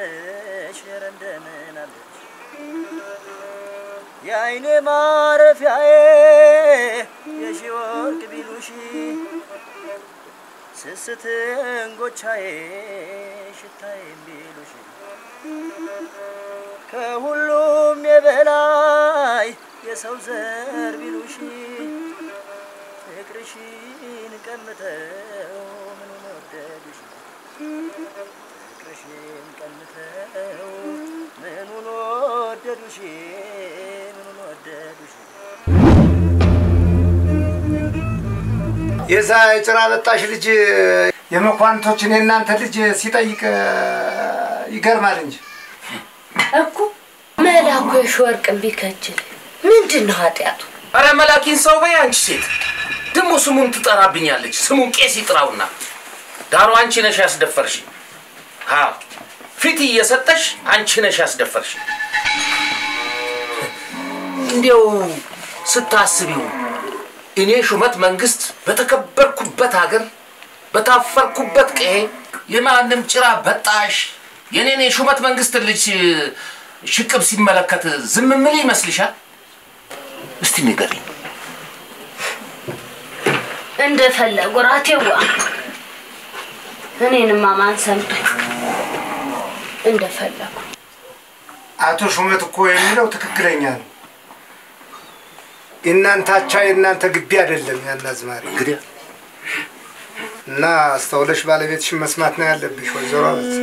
አለሽ እንደምን አለሽ ያይኔ ማረፊያዬ የሺወርቅ ቢሉሽ ስስትን ጎቻዬ ሽታዬ ቢሉሽ ከሁሉም የበላይ የሰው ዘር ቢሉሽ ፍቅርሽን ቀምተው ምኑን ወደዱሽ ፍቅርሽን ቀምተው ምኑን ወደዱሽ ምኑን ወደዱሽ የዛ ጭራ በጣሽ ልጅ የመኳንቶችን የናንተ ልጅ ሲጠይቅ ይገርማል እንጂ እኮ መላኩ የሾርቅ ቢከጅል ምንድነው ኃጢያቱ አረ መላኪን ሰው በያንቺ ሴት ደሞ ስሙን ትጠራብኛለች ስሙን ቄስ ይጥራውና ዳሩ አንቺ ነሽ ያስደፈርሽ አዎ ፊት እየሰጠሽ አንቺ ነሽ ያስደፈርሽ እንዴው ስታስቢው እኔ ሹመት መንግስት በተከበርኩበት ሀገር በታፈርኩበት ቀዬ የማንም ጭራ በጣሽ የኔ ሹመት መንግስት ልጅ ሽቅብ ሲመለከት ዝም ምን ይመስልሻል እስቲ ንገሪኝ እንደፈለጉ ራቴዋ እኔንማ ማን ሰምቶ እንደፈለጉ አቶ ሹመት እኮ የሚለው ትክክለኛ ነው እናንታቻ የናንተ ግቢ አይደለም ያናዝማሪ እንግዲህ እና አስተውለሽ ባለቤትሽ መስማት ነው ያለብሽ ወይዘሮ አበዝ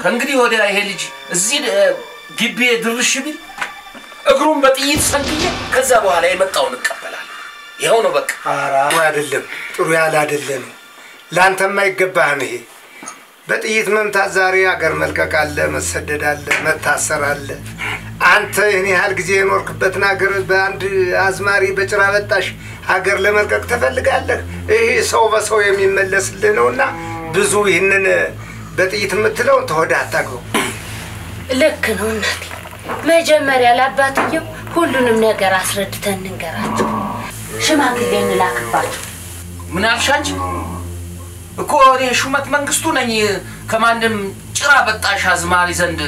ከእንግዲህ ወዲያ ይሄ ልጅ እዚህ ግቢ ድርሽ ቢል እግሩን በጥይት ሰንጥዬ ከዛ በኋላ የመጣውን እቀበላል ይሄው ነው በቃ አራው አይደለም ጥሩ ያለ አይደለም ላንተማ ይገባህ ይሄ በጥይት መምታት ዛሬ ሀገር መልቀቅ አለ መሰደድ አለ መታሰር አለ አንተ እኔ ያህል ጊዜ የኖርክበትን ሀገር በአንድ አዝማሪ በጭራ በጣሽ ሀገር ለመልቀቅ ተፈልጋለህ ይሄ ሰው በሰው የሚመለስልህ ነውና ብዙ ይሄንን በጥይት የምትለው ተወዳ አታግሩ ልክ ነው እናቴ መጀመሪያ ለአባትየው ሁሉንም ነገር አስረድተን እንገራቸው ሽማግሌ እንላክባቸው ምን አልሻንቺ እኮ እኔ ሹመት መንግስቱ ነኝ ከማንም ጭራ በጣሽ አዝማሪ ዘንድ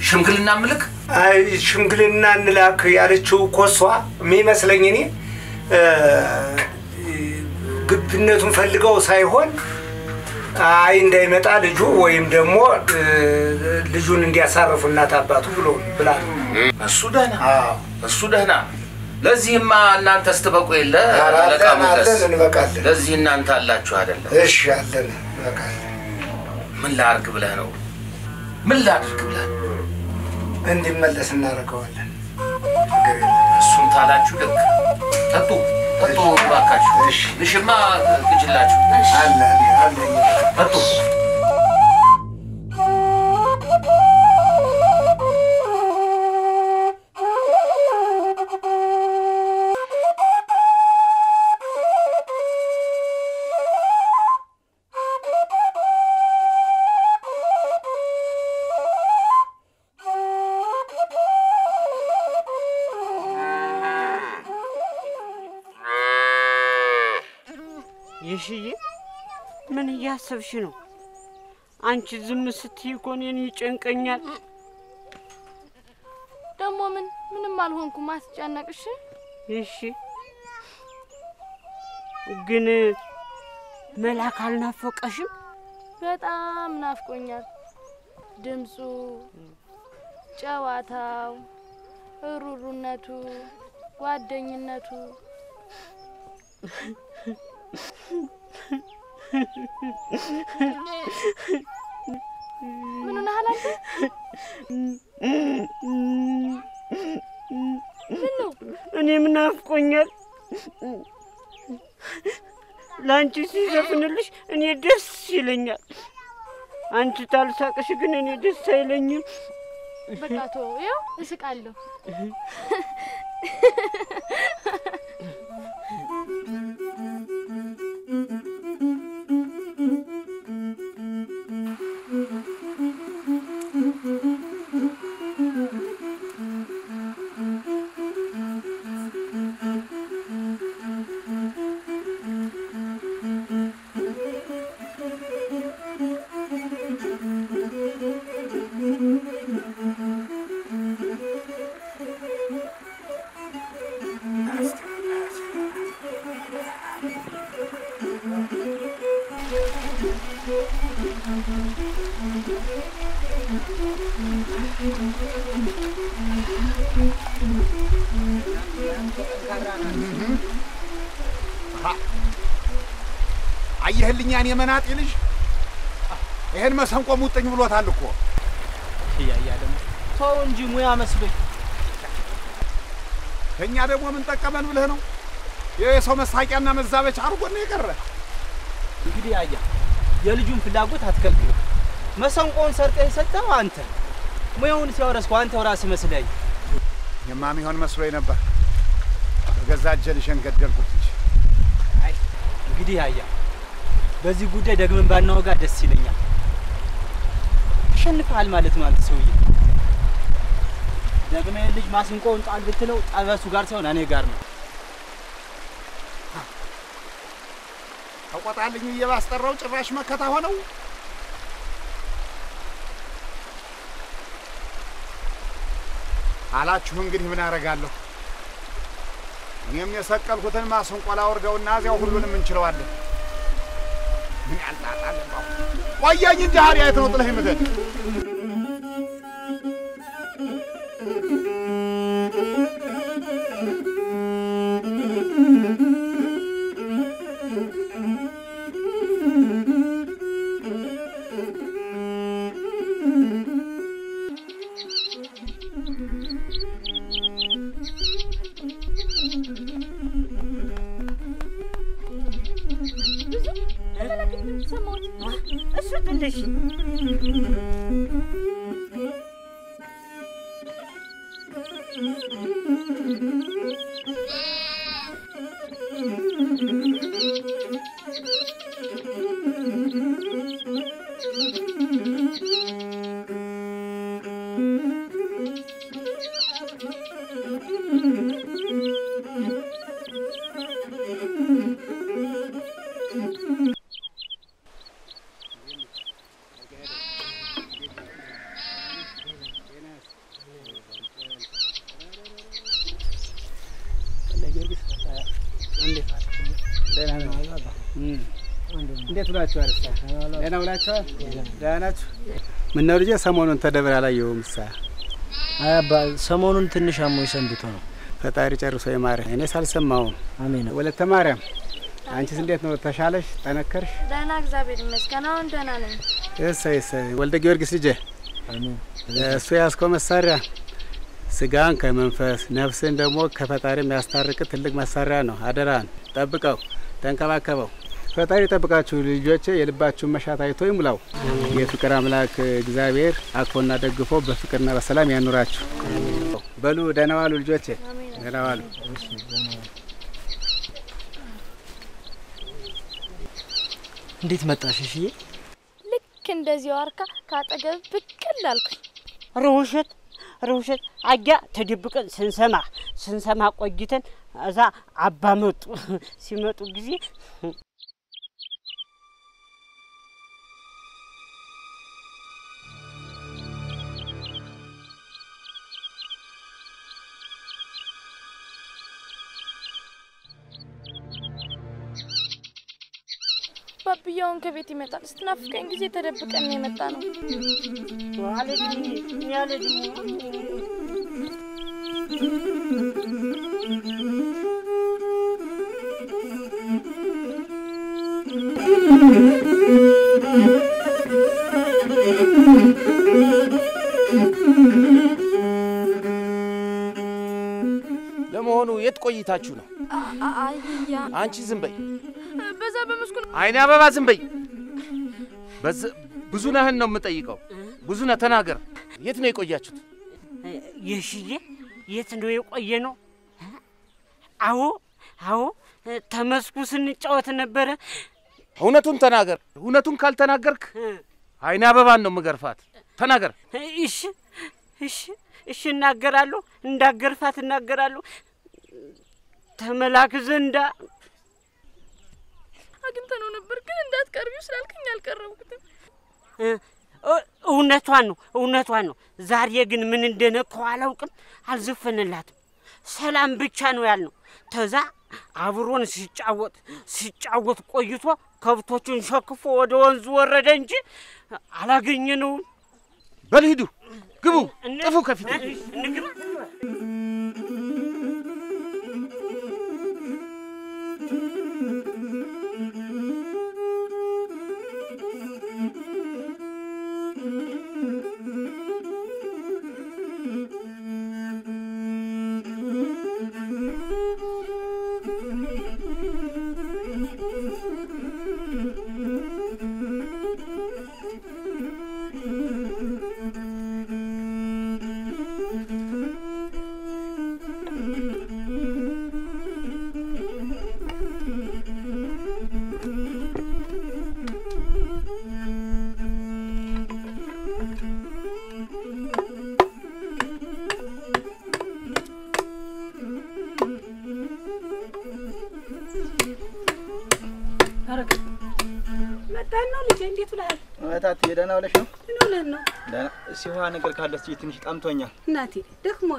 ሽምግልና ምልክ አይ ሽምግልና እንላክ ያለችው ኮሷ የሚመስለኝ እኔ ግብነቱን ፈልገው ሳይሆን አይ እንዳይመጣ ልጁ ወይም ደግሞ ልጁን እንዲያሳርፉ እናት አባቱ ብሎ ብላ እሱ ደህና ለዚህማ እናንተ አስተበቁ የለ ለቃሙስ ለዚህ እናንተ አላችሁ አይደለ እሺ አለን በቃ ምን ላርግ ብለህ ነው ምን ላድርግ ብለህ እንዲመለስ እናረጋዋለን እሱን ታላችሁ ልክ ጠጡ ባካችሁ እሺ ልሽማ ግጅላችሁ አለ ጠጡ የሽዬ ምን እያሰብሽ ነው? አንቺ ዝም ስትይ እኮ እኔን ይጨንቀኛል። ደግሞ ምንም አልሆንኩም አትጨነቅሽ። እሺ ግን መላክ አልናፈቀሽም? በጣም ናፍቆኛል። ድምፁ፣ ጨዋታው፣ ሩሩነቱ፣ ጓደኝነቱ ምን ሆነሃል አንተ? ምነው? እኔም ናፍቆኛል። ላንቺ ሲዘፍንልሽ እኔ ደስ ይለኛል። አንቺ ታልሳቅሽ ግን እኔ ደስ አይለኝም። በቃ ተው፣ ያው እስቃለሁ። አየህልኛን የመናጤ ልጅ ይሄን መሰንቆ ሙጥኝ ብሎታል እኮ። ያያ ደግሞ ተው እንጂ ሙያ መስሎኝ። ከኛ ደግሞ ምን ጠቀመን ብለህ ነው? የሰው መሳቂያና መዛበቻ አርጎ ነው የቀረ። እንግዲህ ያያ የልጁን ፍላጎት አትከልክል። መሰንቆውን ሰርቀህ የሰጠው አንተ፣ ሙያውን ሲያወረስከው አንተው ራስህ መስለኝ። የማም ይሆን መስሎኝ ነበር። በገዛ እጄ ልጄን ገደልኩት እንጂ። አይ እንግዲህ ያያ በዚህ ጉዳይ ደግመን ባናወጋ ደስ ይለኛል። ተሸንፈሃል ማለት ነው አንተ ሰውዬ። ደግመህ ልጅ ማስንቆውን ጣል ብትለው ጠበሱ ጋር ሳይሆን እኔ ጋር ነው። ተቆጣልኝ እየባስጠራው ጭራሽ መከታ ሆነው። አላችሁ እንግዲህ ምን አደርጋለሁ? እኔም የሰቀልኩትን ማስንቆ ላወርደውና እዚያው ሁሉንም እንችለዋለን። ምን ያልጣጣል ነው? ቆየኝ እንጂ ሀሪያ የት ነው ጥለህ የምትሄድ? እሱ ትንሽ እንዴት ብላችሁ አረሳ? ደህና ብላችኋል? ደህና ናችሁ? ምነው ልጄ ሰሞኑን ተደብር አላየሁምሳ? አባ ሰሞኑን ትንሽ አሞኝ ሰንብቶ ነው። ፈጣሪ ጨርሶ ይማርህ። እኔ ሳልሰማው። አሜን። ወለተ ማርያም አንቺስ እንዴት ነው? ተሻለሽ? ጠነከርሽ? ደህና እግዚአብሔር ይመስገን። አሁን ደህና ነኝ። እሰይ እሰይ። ወልደ ጊዮርጊስ ልጄ አሜን። እሱ ያስከው መሳሪያ ስጋን ከመንፈስ ነፍስን ደግሞ ከፈጣሪ የሚያስታርቅ ትልቅ መሳሪያ ነው። አደራን ጠብቀው፣ ተንከባከበው። ፈጣሪ ጠብቃችሁ ልጆቼ፣ የልባችሁን መሻት አይቶ ይሙላው። የፍቅር አምላክ እግዚአብሔር አቅፎና ደግፎ በፍቅርና በሰላም ያኑራችሁ። በሉ ደህና ዋሉ ልጆቼ፣ ደህና ዋሉ። እንዴት መጣሽ እሺዬ? ልክ እንደዚህ ዋርካ ካጠገብ ብቅል አልኩኝ። ሩሽት አያ ተደብቀን ስንሰማ ቆይተን እዛ አባ መጡ። ሲመጡ ጊዜ ባብያውን ከቤት ይመጣል ስትናፍቀኝ ጊዜ ተደብቀን የመጣ ነው ለመሆኑ የት ቆይታችሁ ነው? አያ አንቺ ዝም በይ። በዛ በመስኩ አይኔ አበባ ዝም በይ። ብዙ ነህን ነው የምጠይቀው። ብዙ ነህ ተናገር። የት ነው የቆያችሁት? የሽዬ የት ነው የቆየ ነው? አዎ ተመስኩ ስንጫወት ነበረ። እውነቱን ተናገር። እውነቱን ካልተናገርክ አይኔ አበባን ነው የምገርፋት። ተናገር። እሺ እናገራለሁ። እንዳገርፋት እናገራለሁ። ተመላክ ዘንዳ አግኝተነው ነበር ግን እንዳትቀርቢው ስላልከኝ አልቀረብኩትም። እውነቷን ነው። ዛሬ ግን ምን እንደነካው አላውቅም። አልዘፈንላትም። ሰላም ብቻ ነው ያልነው። ተዛ አብሮን ሲጫወት ቆይቶ ከብቶቹን ሸክፎ ወደ ወንዙ ወረደ እንጂ አላገኘነውም። በል ሂዱ፣ ግቡ፣ ጥፉ ከፊት። እታቴ ደህና ዋለሽ ነው? ምን ነው? ደህና ሲዋ ነገር ካለስ ትንሽ ጣምቶኛል። እናቴ ደክሞ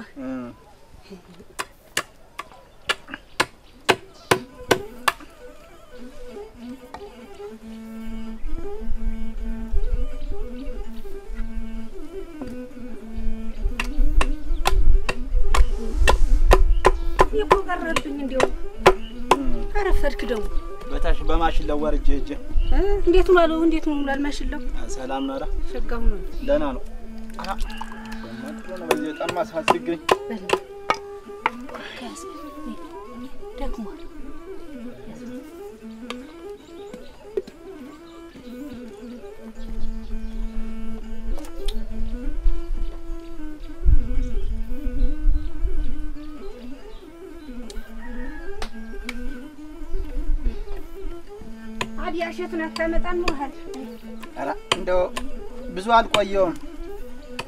ይቆቀረብኝ እንዴው አረፈድክ ደው በታሽ በማሽን ለወርጄ እጄ እንዴት ነው አለው? እንዴት ነው ላልማሽለው? ሰላም ነው አላ ሸጋው ነው ደህና ነው። ነው በዚህ ጠማ ሳስገኝ ካስ ደግሞ አዲያሸቱን አታመጣን ነው አይደል? አላ እንደው ብዙ አልቆየውም።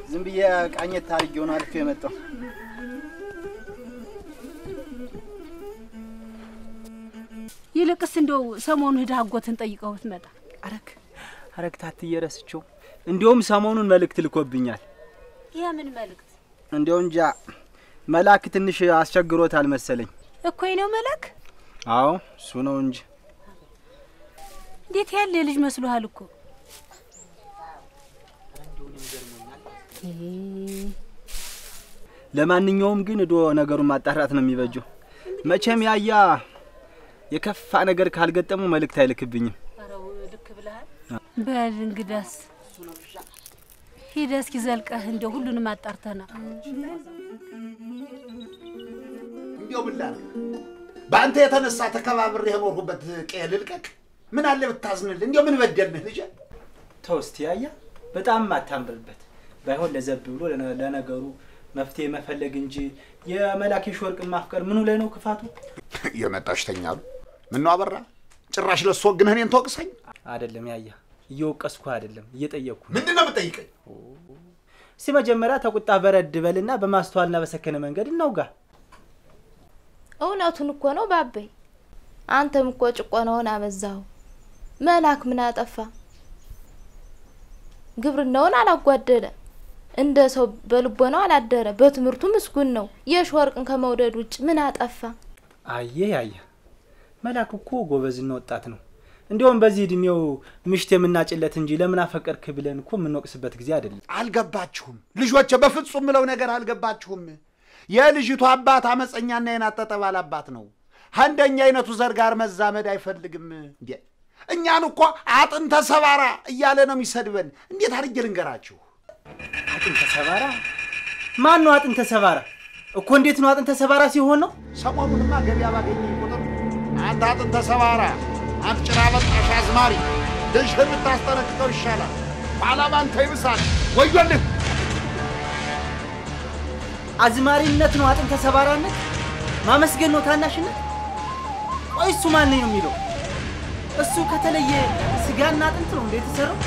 ዝም ብዬ ቃኘት ታርጌው ነው አልፌ የመጣው። ይልቅስ እንደው ሰሞኑን ሄዳ አጎትን ጠይቀውት መጣ። አረክ ታትየረስቸው እንደውም ሰሞኑን መልእክት ልኮብኛል። የምን መልእክት? እንደው እንጃ መላክ ትንሽ አስቸግሮታል መሰለኝ። እኮ ነው መላክ? አዎ እሱ ነው እንጂ እንዴት ያለ ልጅ መስሎሃል እኮ። ለማንኛውም ግን ዶ ነገሩን ማጣራት ነው የሚበጀው። መቼም ያያ የከፋ ነገር ካልገጠሙ መልእክት አይልክብኝም። አረው ልክ ብለሃል። በል እንግዳስ ሂደህ እስኪ ዘልቀህ እንደው ሁሉንም አጣርተና እንዴው ብላል ባንተ የተነሳ ተከባብሬ የኖርኩበት ቀየል ልቀቅ። ምን አለ ብታዝንልህ? እንዴው ምን በደልንህ ልጅ? ተውስቲ ያያ በጣም ማታምርበት ባይሆን ለዘብ ብሎ ለነገሩ መፍትሄ መፈለግ እንጂ የመላኬሽ ወርቅ ማፍቀር ምኑ ላይ ነው ክፋቱ? የመጣሽ ተኛሉ ምን ነው አበራ ጭራሽ ለሶ ግን እኔን ተወቅሰኝ አይደለም ያያ እየወቀስኩ አይደለም እየጠየቅኩ። ምንድነው የምትጠይቀኝ? ሲመጀመሪያ ተቁጣ በረድ በልና በማስተዋልና በሰከነ መንገድ እናውጋ። እውነቱን እኮ ነው ባቤ። አንተም እኮ ጭቆናውን አበዛው። መላክ ምን አጠፋ? ግብርናውን አላጓደለ፣ እንደ ሰው በልቦናው አላደረ፣ በትምህርቱ ምስጉን ነው። የሽወርቅን ከመውደድ ውጭ ምን አጠፋ? አየ ያያ መላክ እኮ ጎበዝና ወጣት ነው። እንዲያውም በዚህ እድሜው ምሽት የምናጭለት እንጂ ለምን አፈቀርክ ብለን እኮ የምንወቅስበት ጊዜ አይደለም። አልገባችሁም ልጆች፣ በፍጹም ምለው ነገር አልገባችሁም። የልጅቱ አባት አመፀኛና የናጠጠ ባላባት ነው። አንደኛ አይነቱ ዘር ጋር መዛመድ አይፈልግም። እንዴ እኛን እኮ አጥንተ ሰባራ እያለ ነው የሚሰድበን። እንዴት አድርጌ ልንገራችሁ? አጥንተ ሰባራ? ማን ነው አጥንተ ሰባራ? እኮ እንዴት ነው አጥንተ ሰባራ ሲሆን ነው? ሰሞኑንማ ገበያ ባገኘኝ ቁጥር አንተ አጥንተ ሰባራ፣ አንተ ጭራ በጣሽ አዝማሪ ልጅህን ብታስጠነቅቀው ይሻላል፣ ኋላ ባንተ ይብሳል። ወዮልህ! አዝማሪነት ነው አጥንተ ሰባራነት? ማመስገን ነው ታናሽነት? ቆይ እሱ ማን ነው የሚለው? እሱ ከተለየ ስጋና አጥንት ነው እንዴት ተሰራው?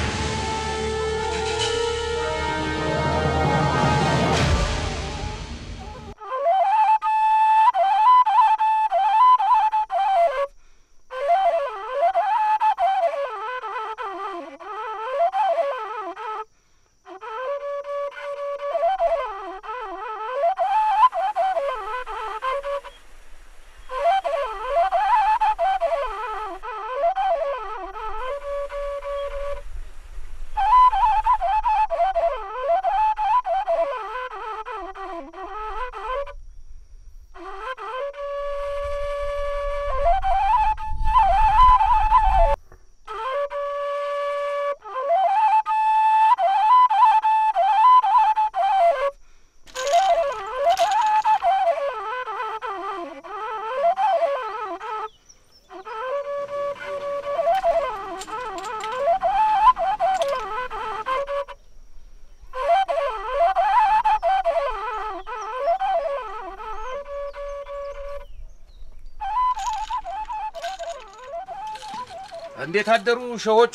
እንዴት አደሩ ሸሆቹ?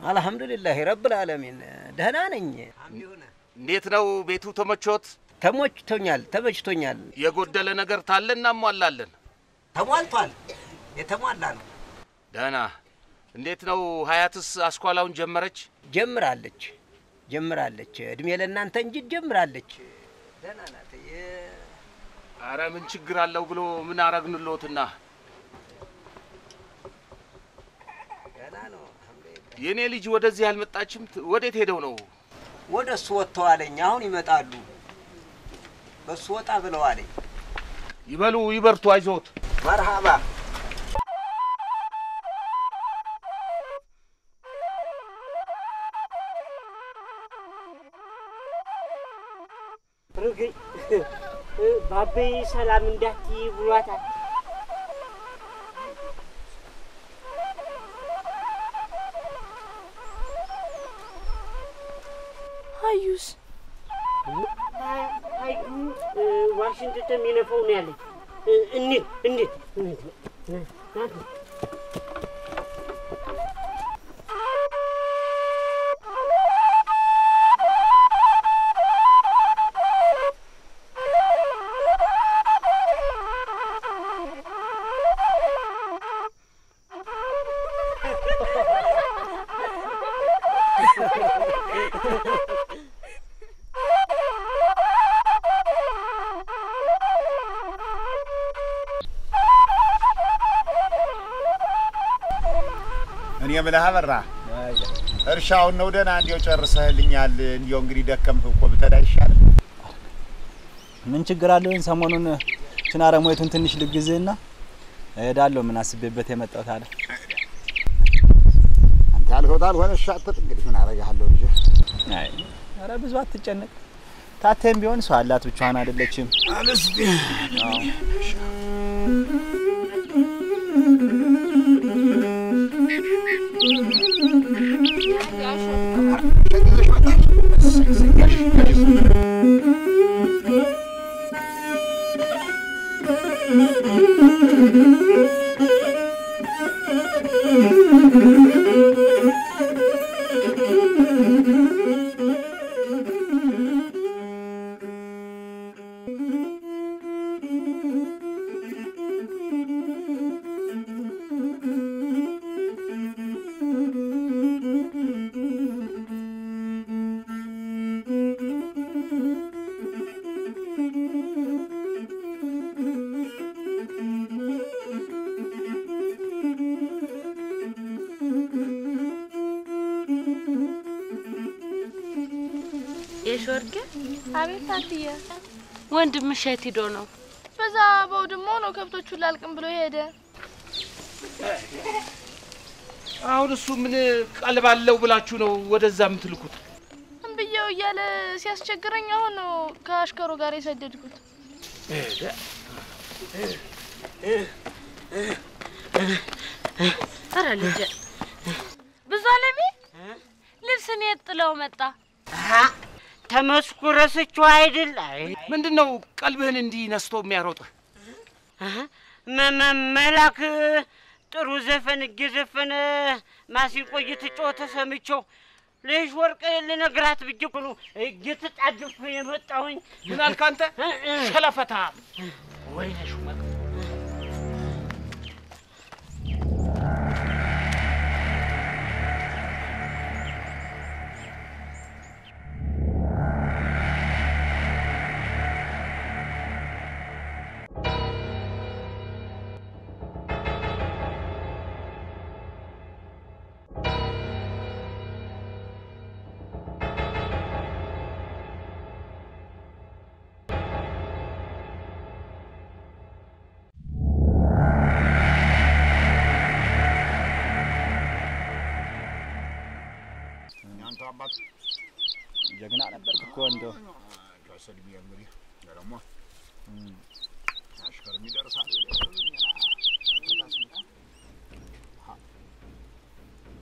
አልহামዱሊላህ ረብል ዓለሚን ደህና ነኝ። እንዴት ነው ቤቱ ተመቾት? ተመችቶኛል። የጎደለ ነገር ታለ እናሟላለን። ተሟልቷል። የተሟላ ነው። ደህና። እንዴት ነው ሀያትስ አስኳላውን ጀመረች? ጀምራለች። እድሜ ለእናንተ እንጂ ጀምራለች። ደህና ናት። አረ ምን ችግር አለው ብሎ ምን አረግንሎትና? የኔ ልጅ ወደዚህ አልመጣችም። ወዴት ሄደው ነው? ወደሱ ወጥተዋለኝ። አሁን ይመጣሉ። በሱ ወጣ ብለዋለኝ። ይበሉ ይበርቱ፣ አይዞት። መርሃባ። ባቤ ሰላም እንዳትይ ብሏታል። አዩስ ዋሽንግተን የሚነፋው ነው ያለኝ። እንዴት እኔ የምልህ አበራ እርሻውን ነው ደህና እንዲያው ጨርሰህልኛል። እንዲያው እንግዲህ ደከምህ እኮ ብትሄድ አይሻልም? ምን ችግር አለው? ሰሞኑን ችናረ ሞይቱን ትንሽ ልግዝህና እሄዳለሁ። ምን አስቤበት የመጣሁት አለ። አንተ ያልከው ታልሆነ እሺ አትጥ። እንግዲህ ምን አደርግሃለሁ ልጄ? አይ ኧረ ብዙ አትጨነቅ። ታተም ቢሆን ሰው አላት፣ ብቻዋን አይደለችም። አለስቲ ሾርጌ አቤት ታትዬ ወንድምሽ የት ሄዶ ነው? በዛ በውድሞ ነው ከብቶቹን ላልቅም ብሎ ሄደ። አሁን እሱ ምን ቀልብ አለው ብላችሁ ነው ወደዛ የምትልኩት? እምብየው እያለ ሲያስቸግረኝ አሁን ነው ከአሽከሩ ጋር የሰደድኩት። ኧረ ልጄ ብዙ አለሜ ልብስን የት ጥለው መጣ? ተመስኩ ረስቼው አይደል? ምንድነው ቀልብህን እንዲህ ነስቶ የሚያሮጥህ? መላክ ጥሩ ዘፈን እየዘፈነ ማሲንቆ እየተጫወተ ሰምቼው ልጅ ወርቅ ልነግራት ብዬ እኮ ነው እየተጣደፍኩ የመጣሁኝ። ምን አልክ አንተ ሸለፈታ? ወይኔ ሹመት ጀግና ነበርክ እኮ እንደው ከሰልቢ እንግዲህ ደግሞ አሽከር የሚደርሳል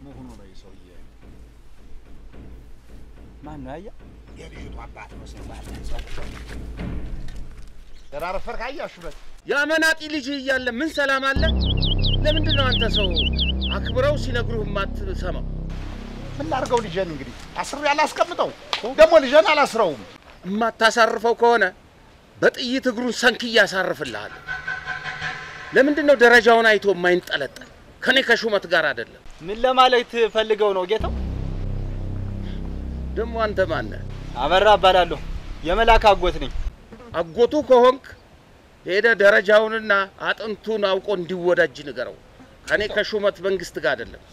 መሆኑ ላይ ሰውዬ ማን ነው? አያ የልጅቱ አባት ነው ሰባል ተራረፈር ካያሽበት ያመናጢ ልጅ እያለ ምን ሰላም አለ? ለምንድን ነው አንተ ሰው አክብረው ሲነግሩህ የማትሰማው? ምን ላድርገው? ልጄን እንግዲህ አስሬ አላስቀምጠው ደግሞ ልጄን አላስረውም። የማታሳርፈው ከሆነ በጥይት እግሩን ሰንክዬ አሳርፍልሃለሁ። ለምንድን ነው ደረጃውን አይቶ የማይንጠለጠል? ከኔ ከሹመት ጋር አይደለም። ምን ለማለት ፈልገው ነው ጌታው? ደግሞ አንተ ማን ነህ? አበራ እባላለሁ። የመላክ አጎት ነኝ። አጎቱ ከሆንክ ሄደ ደረጃውንና አጥንቱን አውቆ እንዲወዳጅ ንገረው። ከኔ ከሹመት መንግስት ጋር አይደለም።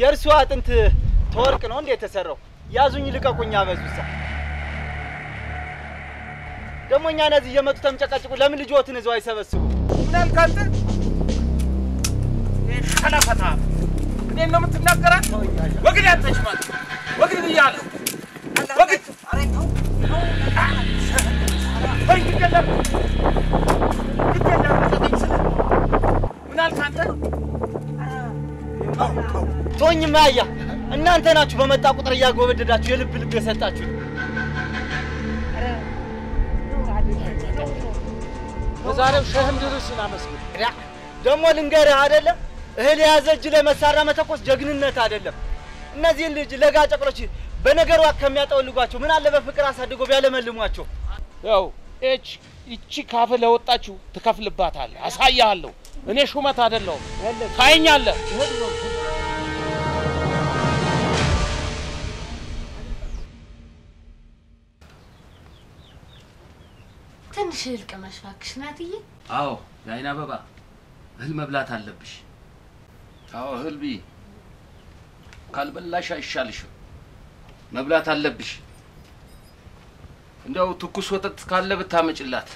የእርሱ አጥንት ተወርቅ ነው እንዴ የተሰራው? ያዙኝ ልቀቁኝ አበዙሳ። ደግሞ እኛ እነዚህ እየመጡ ተምጨቃጭቁ ለምን ልጆትን እዛው አይሰበስቡ? ምን አልክ አንተ? ሸለፈታ እኔን ነው የምትናገራት? ወግድ ያንተሽ ማለት ወግድ ብያለሁ። ወግድ ወይ ግደለም ምን አልክ አንተ? ቶኝ ማያ እናንተ ናችሁ በመጣ ቁጥር እያጎበደዳችሁ የልብ ልብ የሰጣችሁ። በዛሬው ሸህም ድረስ እናመስግን። ደግሞ ልንገርህ አይደለም እህል የያዘ እጅ ለመሳሪያ መተኮስ ጀግንነት አይደለም። እነዚህን ልጅ ለጋ ጨቅሎች በነገሯ ከሚያጠወልጓቸው ምን አለ በፍቅር አሳድጎ ቢያለመልሟቸው። ያው እቺ ካፍ ለወጣችሁ ትከፍልባታለህ። አሳያለሁ። እኔ ሹመት አይደለሁም። ታየኛለህ። ትንሽ ልቀመሽ እባክሽ ናትዬ። አዎ የአይን አበባ እህል መብላት አለብሽ። አዎ እህል ብይ። ካልበላሽ አይሻልሽም። መብላት አለብሽ። እንደው ትኩስ ወተት ካለ ብታመጭላት።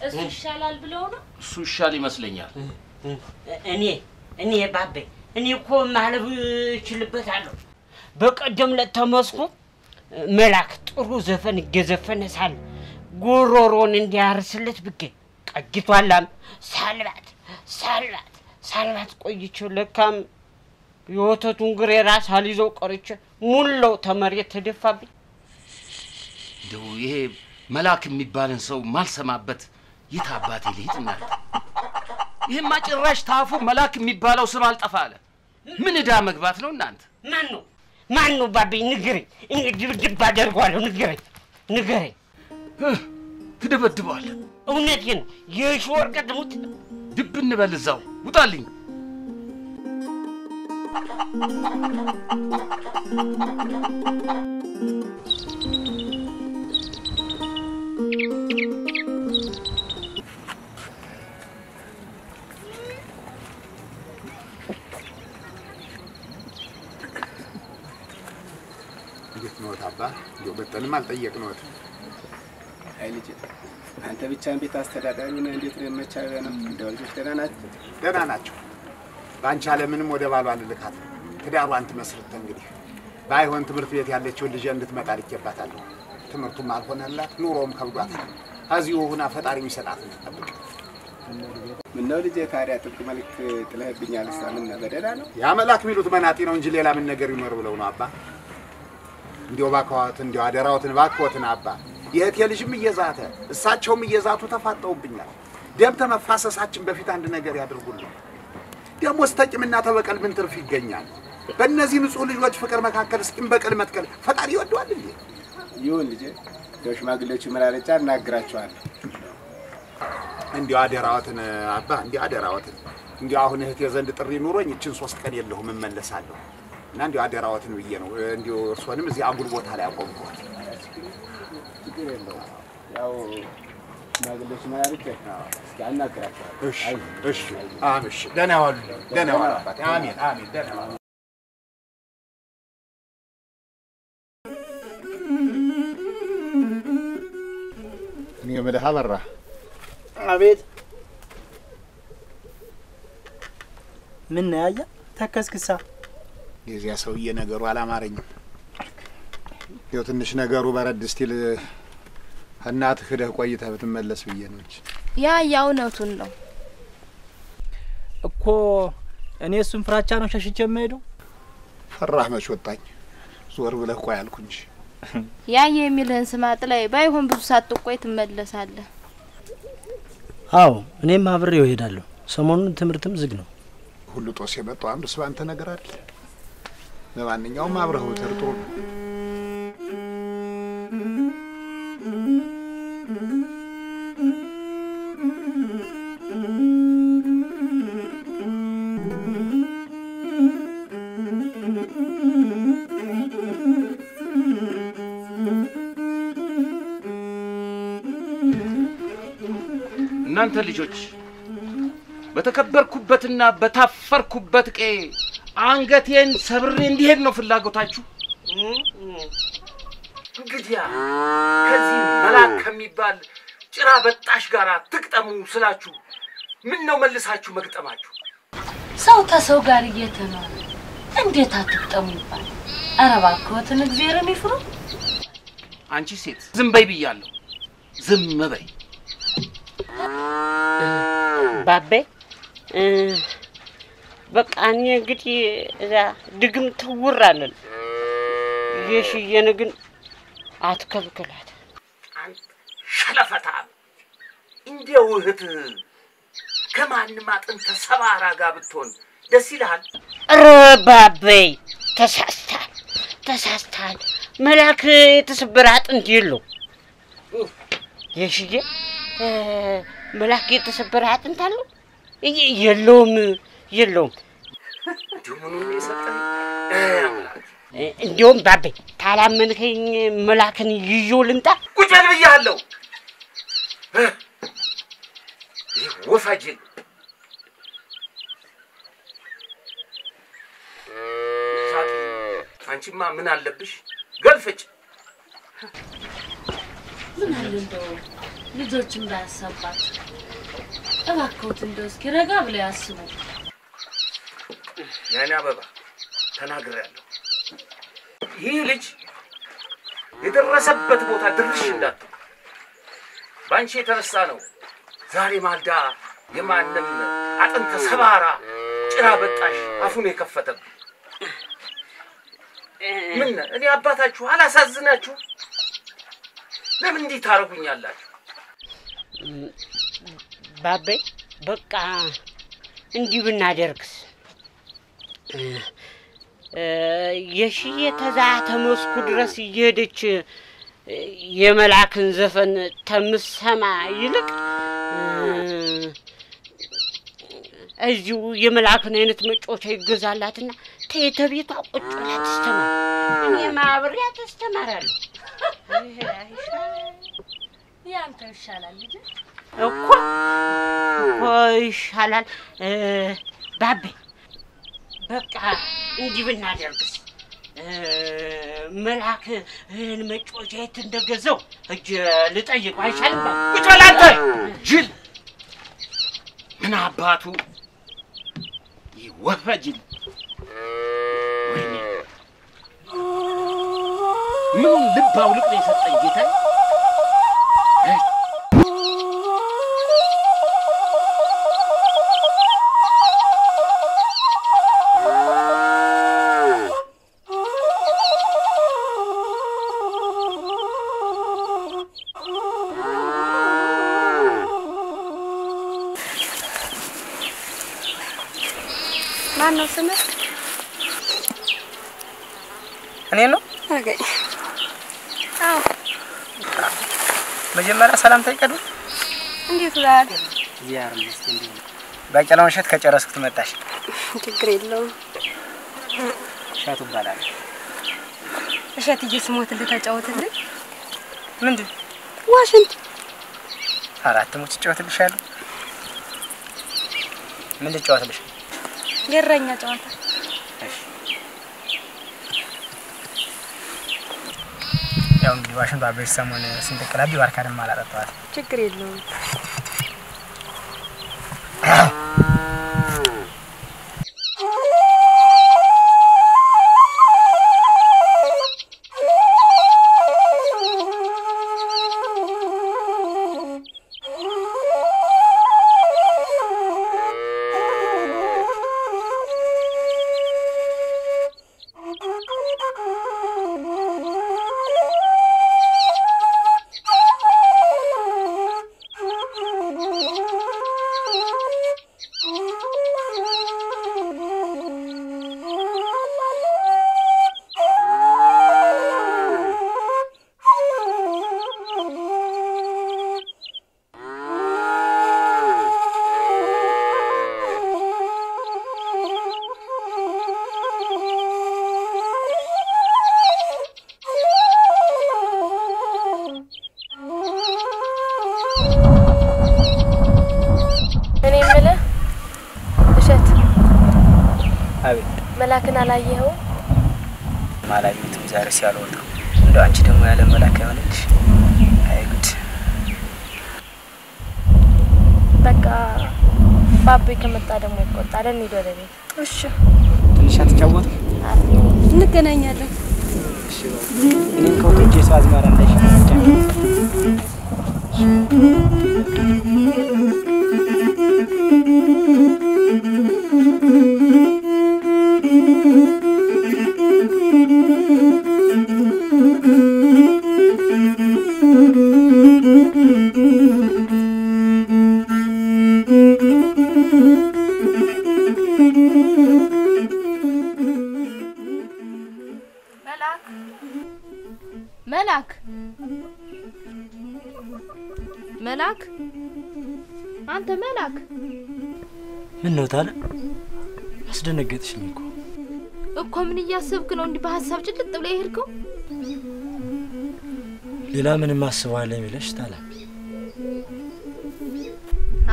እሱ ይሻላል ብለው ነው? እሱ ይሻል ይመስለኛል። እኔ ባቤ እኔ እኮ ማለብ እችልበታለሁ። በቀደም ለተመስኩ መላክ ጥሩ ዘፈን እየዘፈነ ሳለ ጉሮሮን እንዲያርስለት ብገኝ ቀጅቷላም ሳልባት ቆይቼው ለካም የወተቱን ግሬ ራስ አልይዘው ቀርቼ ሙላው ተመሬት ተደፋብኝ። እንደው ይሄ መላክ የሚባልን ሰው ማልሰማበት የት አባቴ ልሂድ እናንተ? ይሄማ ጭራሽ ታፉ መላክ የሚባለው ስም አልጠፋ አለ። ምን ዕዳ መግባት ነው እናንተ? ማን ነው ባቤ ንገረኝ። እኔ ድብድብ አደርገዋለሁ። ንገረኝ። ትደበድበዋለህ? እውነቴን ነው። የሾርቅ ድሙት ድብ እንበል እዛው ውጣልኝ። እንዴት ነው ታባ? ብትልም አልጠየቅነውት። አይ ልጅ አንተ ብቻህን ቤት አስተዳዳሪ ነህ። እንዴት ነው መቻሪያ ነው? እንደው ልጆች ደህና ናቸው። ባንቺ አለምንም ወደ ባሏ ልልካት ትዳሯን ትመስርት። እንግዲህ ባይሆን ትምህርት ቤት ያለችውን ልጅ እንድትመጣ ልኬባታለሁ። ትምህርቱም አልሆነላት ኑሮም ከብዷታል። እዚሁ ሆና ፈጣሪ የሚሰጣት እንድትጠብቅ። ምነው ልጄ ታዲያ ጥብቅ መልክ ጥለህብኛል? ምን በደህና ነው? ያ መልአክ የሚሉት መናጢ ነው እንጂ ሌላ ምን ነገር ይኖር ብለው ነው አባ። እንዲያው ባከዋት እንዲያው አደራዎትን ባከዋትን አባ። የእህቴ ልጅም እየዛተ እሳቸውም እየዛቱ ተፋጠውብኛል። ደም ተመፋሰሳችን በፊት አንድ ነገር ያድርጉልኝ። ደሞ ስተቂምና ተበቀል ምን ትርፍ ይገኛል? በእነዚህ ንጹህ ልጆች ፍቅር መካከል እስኪም በቀል መትከል ፈጣሪ ይወደዋል እንዴ? ይሁን ልጄ፣ ሽማግሌዎቹ መራረጫ እናግራቸዋለሁ። እንዲያው አደራዎትን አባ፣ እንዲያው አደራዎትን። እንዲያው አሁን እህቴ ዘንድ ጥሪ ኑሮኝ እችን 3 ቀን የለሁም እመለሳለሁ። እና እንዲያው አደራዎትን ብዬ ነው እንዲያው እርሶንም እዚህ አጉል ቦታ ላይ አቆምኩት። ችግር የለውም። ያው ሽማግሌዎቹ መራረጫ እስኪ አናግራቸዋለሁ። እሺ አሜን። ደህና ዋሉ፣ ደህና ዋሉ አባቴ። አሜን አሜን። ደህና ዋሉ። እኔ የምልህ አበራ። አቤት። ምን ነው ያያ ተከስክሳ? የዚያ ሰውዬ ነገሩ አላማረኝም። ይኸው ትንሽ ነገሩ በረድ እስቲል እናትህ ሄደህ ቆይተህ ብትመለስ ብዬ ነው እንጂ ያ እውነቱን ነው እኮ። እኔ እሱን ፍራቻ ነው ሸሽቼ የምሄደው። ፈራህ መች ወጣኝ። ዞር ብለህ ቆይ አልኩ እንጂ ያ የሚልህን ስማ ጥላይ። ባይሆን ብዙ ሳትቆይ ትመለሳለህ። አዎ እኔም አብሬው እሄዳለሁ። ሰሞኑን ትምህርትም ዝግ ነው። ሁሉ ጦስ የመጣው አንዱ ስባንተ ነገር አይደል? ለማንኛውም አብረው ተርጥሩ ነው። እናንተ ልጆች በተከበርኩበትና በታፈርኩበት ቄ አንገቴን ሰብሬ እንዲሄድ ነው ፍላጎታችሁ? እንግዲያ ከዚህ መልአክ ከሚባል ጭራ በጣሽ ጋራ ትቅጠሙ ስላችሁ ምን ነው መልሳችሁ መግጠማችሁ? ሰው ተሰው ጋር እየተኖረ እንዴት አትቅጠሙ ይባል? ኧረ እባክዎትን እግዚአብሔርን ይፍሩ። አንቺ ሴት ዝም በይ ብያለሁ። ዝም በይ። ባቤ በቃ እኔ እንግዲህ እዛ ድግም ትውራለን። የሽየነ ግን አትከልክላት። አንተ ሸለፈታ እንዴው እህት ከማንም አጥንተ ሰባራ ጋር ብትሆን ደስ ይልሃል? ኧረ ባቤ ተሳስተሃል። መልአክ የተሰበረ አጥንት የለው። የሽየ መልአክ የተሰበረ አጥንት አለው? የለውም። ደሙን የሰጠኝ እንዲያውም ባቤ ታላመንከኝ መልአክን ይዤው ልምጣ? ቁጭ በል ብያለሁ። ወፋጅን ሳቂ። አንቺማ ምን አለብሽ? ገልፍጭ። ምን አለ እንደው ልጆች እንዳያሳባቸው እባክዎት እንደው እስኪ ረጋ ብለው ያስቡ። ያኔ አበባ ተናግሬያለሁ። ይህ ልጅ የደረሰበት ቦታ ድርሽ እንዳትል ባንቺ የተነሳ ነው ዛሬ ማልዳ የማንም አጥንተ ሰባራ ጭራ በጣሽ አፉን የከፈተብኝ። ምን እኔ አባታችሁ አላሳዝናችሁ? ለምን እንዲህ ታረጉኛላችሁ? ባቤ በቃ እንዲህ ብናደርግስ? የሽዬ ተዛ ተመስኩ ድረስ እየሄደች የመልአክን ዘፈን ተምሰማ ይልቅ እዚሁ የመልአክን አይነት መጮቻ ይገዛላትና ተቤቷ ቁጭ ብላ ትስተማር። እኔም አብሬያት አስተምራለሁ። ያንተ ይሻላል ልጅ እኮ ይሻላል። ባቤ በቃ እንዲህ ብናደርግስ? መልአክ መጮቻ የት እንደገዛው እጅ ልጠይቅ አይቻልም? ቁጭ በል አንተ ጅል! ምን አባቱ ይወፈጅል? ወይኔ ምኑን ልብ አውልቅ ነው የሰጠኝ ጌታ። ማን ነው ስምህ? እኔ ነው አገኝ። አዎ መጀመሪያ ሰላምታ ይቀድም። እንዴት ዋል? ዚያር መስኪን እንዴ ባቄላውን እሸት ከጨረስኩት መጣሽ። ችግር የለውም። እሸቱ ይባላል። እሸትዬ ስሞትልህ ተጫወትልኝ። ምንድን ዋሽንት አራት ሞት ጫወትልሻለሁ። ምን ልጫወትልሽ? የእረኛ ጨዋታ። ያው እንግዲህ ዋሽንት አበሽ ሰሞን ስንት ክለብ ይባርካ ደም አላጠጣዋት። ችግር የለውም። መላክን አላየኸው? ማላየሁትም ዛሬ ሲያልወጣ እንደው አንቺ ደግሞ ያለ መላክ ያለልሽ። አይ ጉድ! በቃ ባቤ ከመጣ ደግሞ ይቆጣል። እንሂድ ወደ ቤት። እሺ። ትንሽ አትጫወቱ? እንገናኛለን። እሺ። እኔም ከውጭ ሰው አዝማራ እንዳይሻል መላክ አንተ መላክ ምን ነው ታለ? አስደነገጥሽኝ እኮ ምን እያሰብክ ነው እንዲህ በሐሳብ ጭልጥ ብለህ ይሄድከው? ሌላ ምን ማስባለኝ ብለሽ ታለ?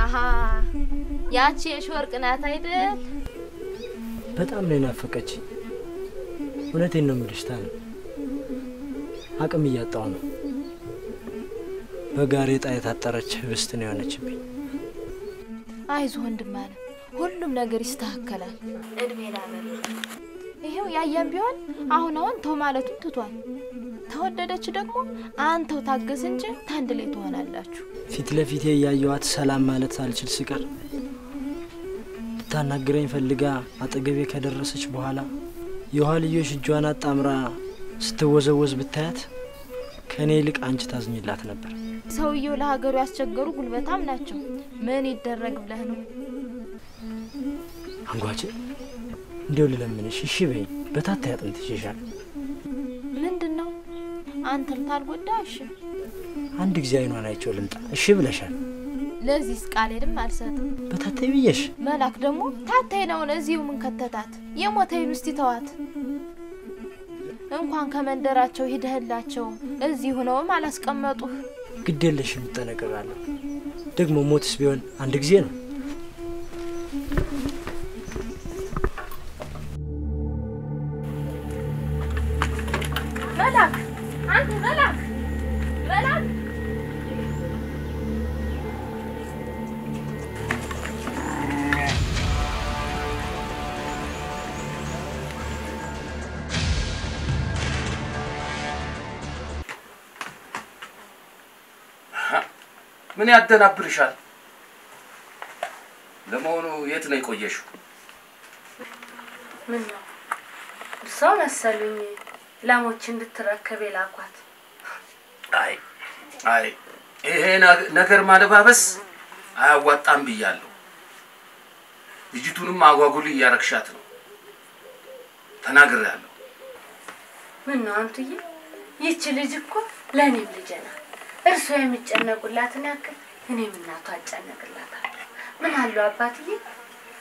አሃ ያቺ የሾርቅ ናት አይደል? በጣም ነው ናፈቀችኝ። እውነቴን ነው የምልሽ ታለ። አቅም እያጣው ነው። በጋሬጣ የታጠረች ህብስት ነው የሆነችብኝ። አይዞህ ወንድም አለ ሁሉም ነገር ይስተካከላል። እድሜ ላበል ይሄው ያያም ቢሆን አሁን ተው ማለቱን ትቷል። ተወደደች ደግሞ አንተው ታገስ እንጂ ታንድ ላይ ትሆናላችሁ። ፊት ለፊቴ ያያዩት ሰላም ማለት ሳልችል ሲቀር ታናግረኝ ፈልጋ አጠገቤ ከደረሰች በኋላ የኋልዮሽ እጇን አጣምራ ስትወዘወዝ ብታያት ከኔ ይልቅ አንቺ ታዝኝላት ነበር። ሰውየው ለሀገሩ ያስቸገሩ ጉልበታም ናቸው። ምን ይደረግ ብለህ ነው? አንጓቼ እንደው ልለምንሽ እሺ በይ። በታታ ያጥንት ይሻል። ምንድነው? አንተም ታልጎዳሽ አንድ ጊዜ አይኗን አይቼው ልምጣ እሺ ብለሻል። ለዚህ ቃል ሄድም አልሰጥም። በታታይ ብዬሽ መላክ ደግሞ ታታይ ነው እዚሁ ምን ከተታት የሞተይን ውስጥ ይተዋት። እንኳን ከመንደራቸው ሄደህላቸው እዚህ ሆነውም አላስቀመጡህ። ግዴለሽም ተነቀራለሁ። ደግሞ ሞትስ ቢሆን አንድ ጊዜ ነው። ምን ያደናብርሻል? ለመሆኑ የት ነው የቆየሽው? ምን ነው ሰው መሰሉኝ ላሞች እንድትረከብ የላኳት። አይ ይሄ ነገር ማለባበስ አያዋጣም ብያለሁ። ልጅቱንም አጓጉል እያረክሻት ነው ተናግሬያለሁ። ምን ነው አንቱዬ? ይህች ልጅ እኮ ለእኔም ልጄ ናት። እርሱ የሚጨነቁላትን ያክል እኔም እናቷ አጨነቅላታለሁ። ምን አለው አባትዬ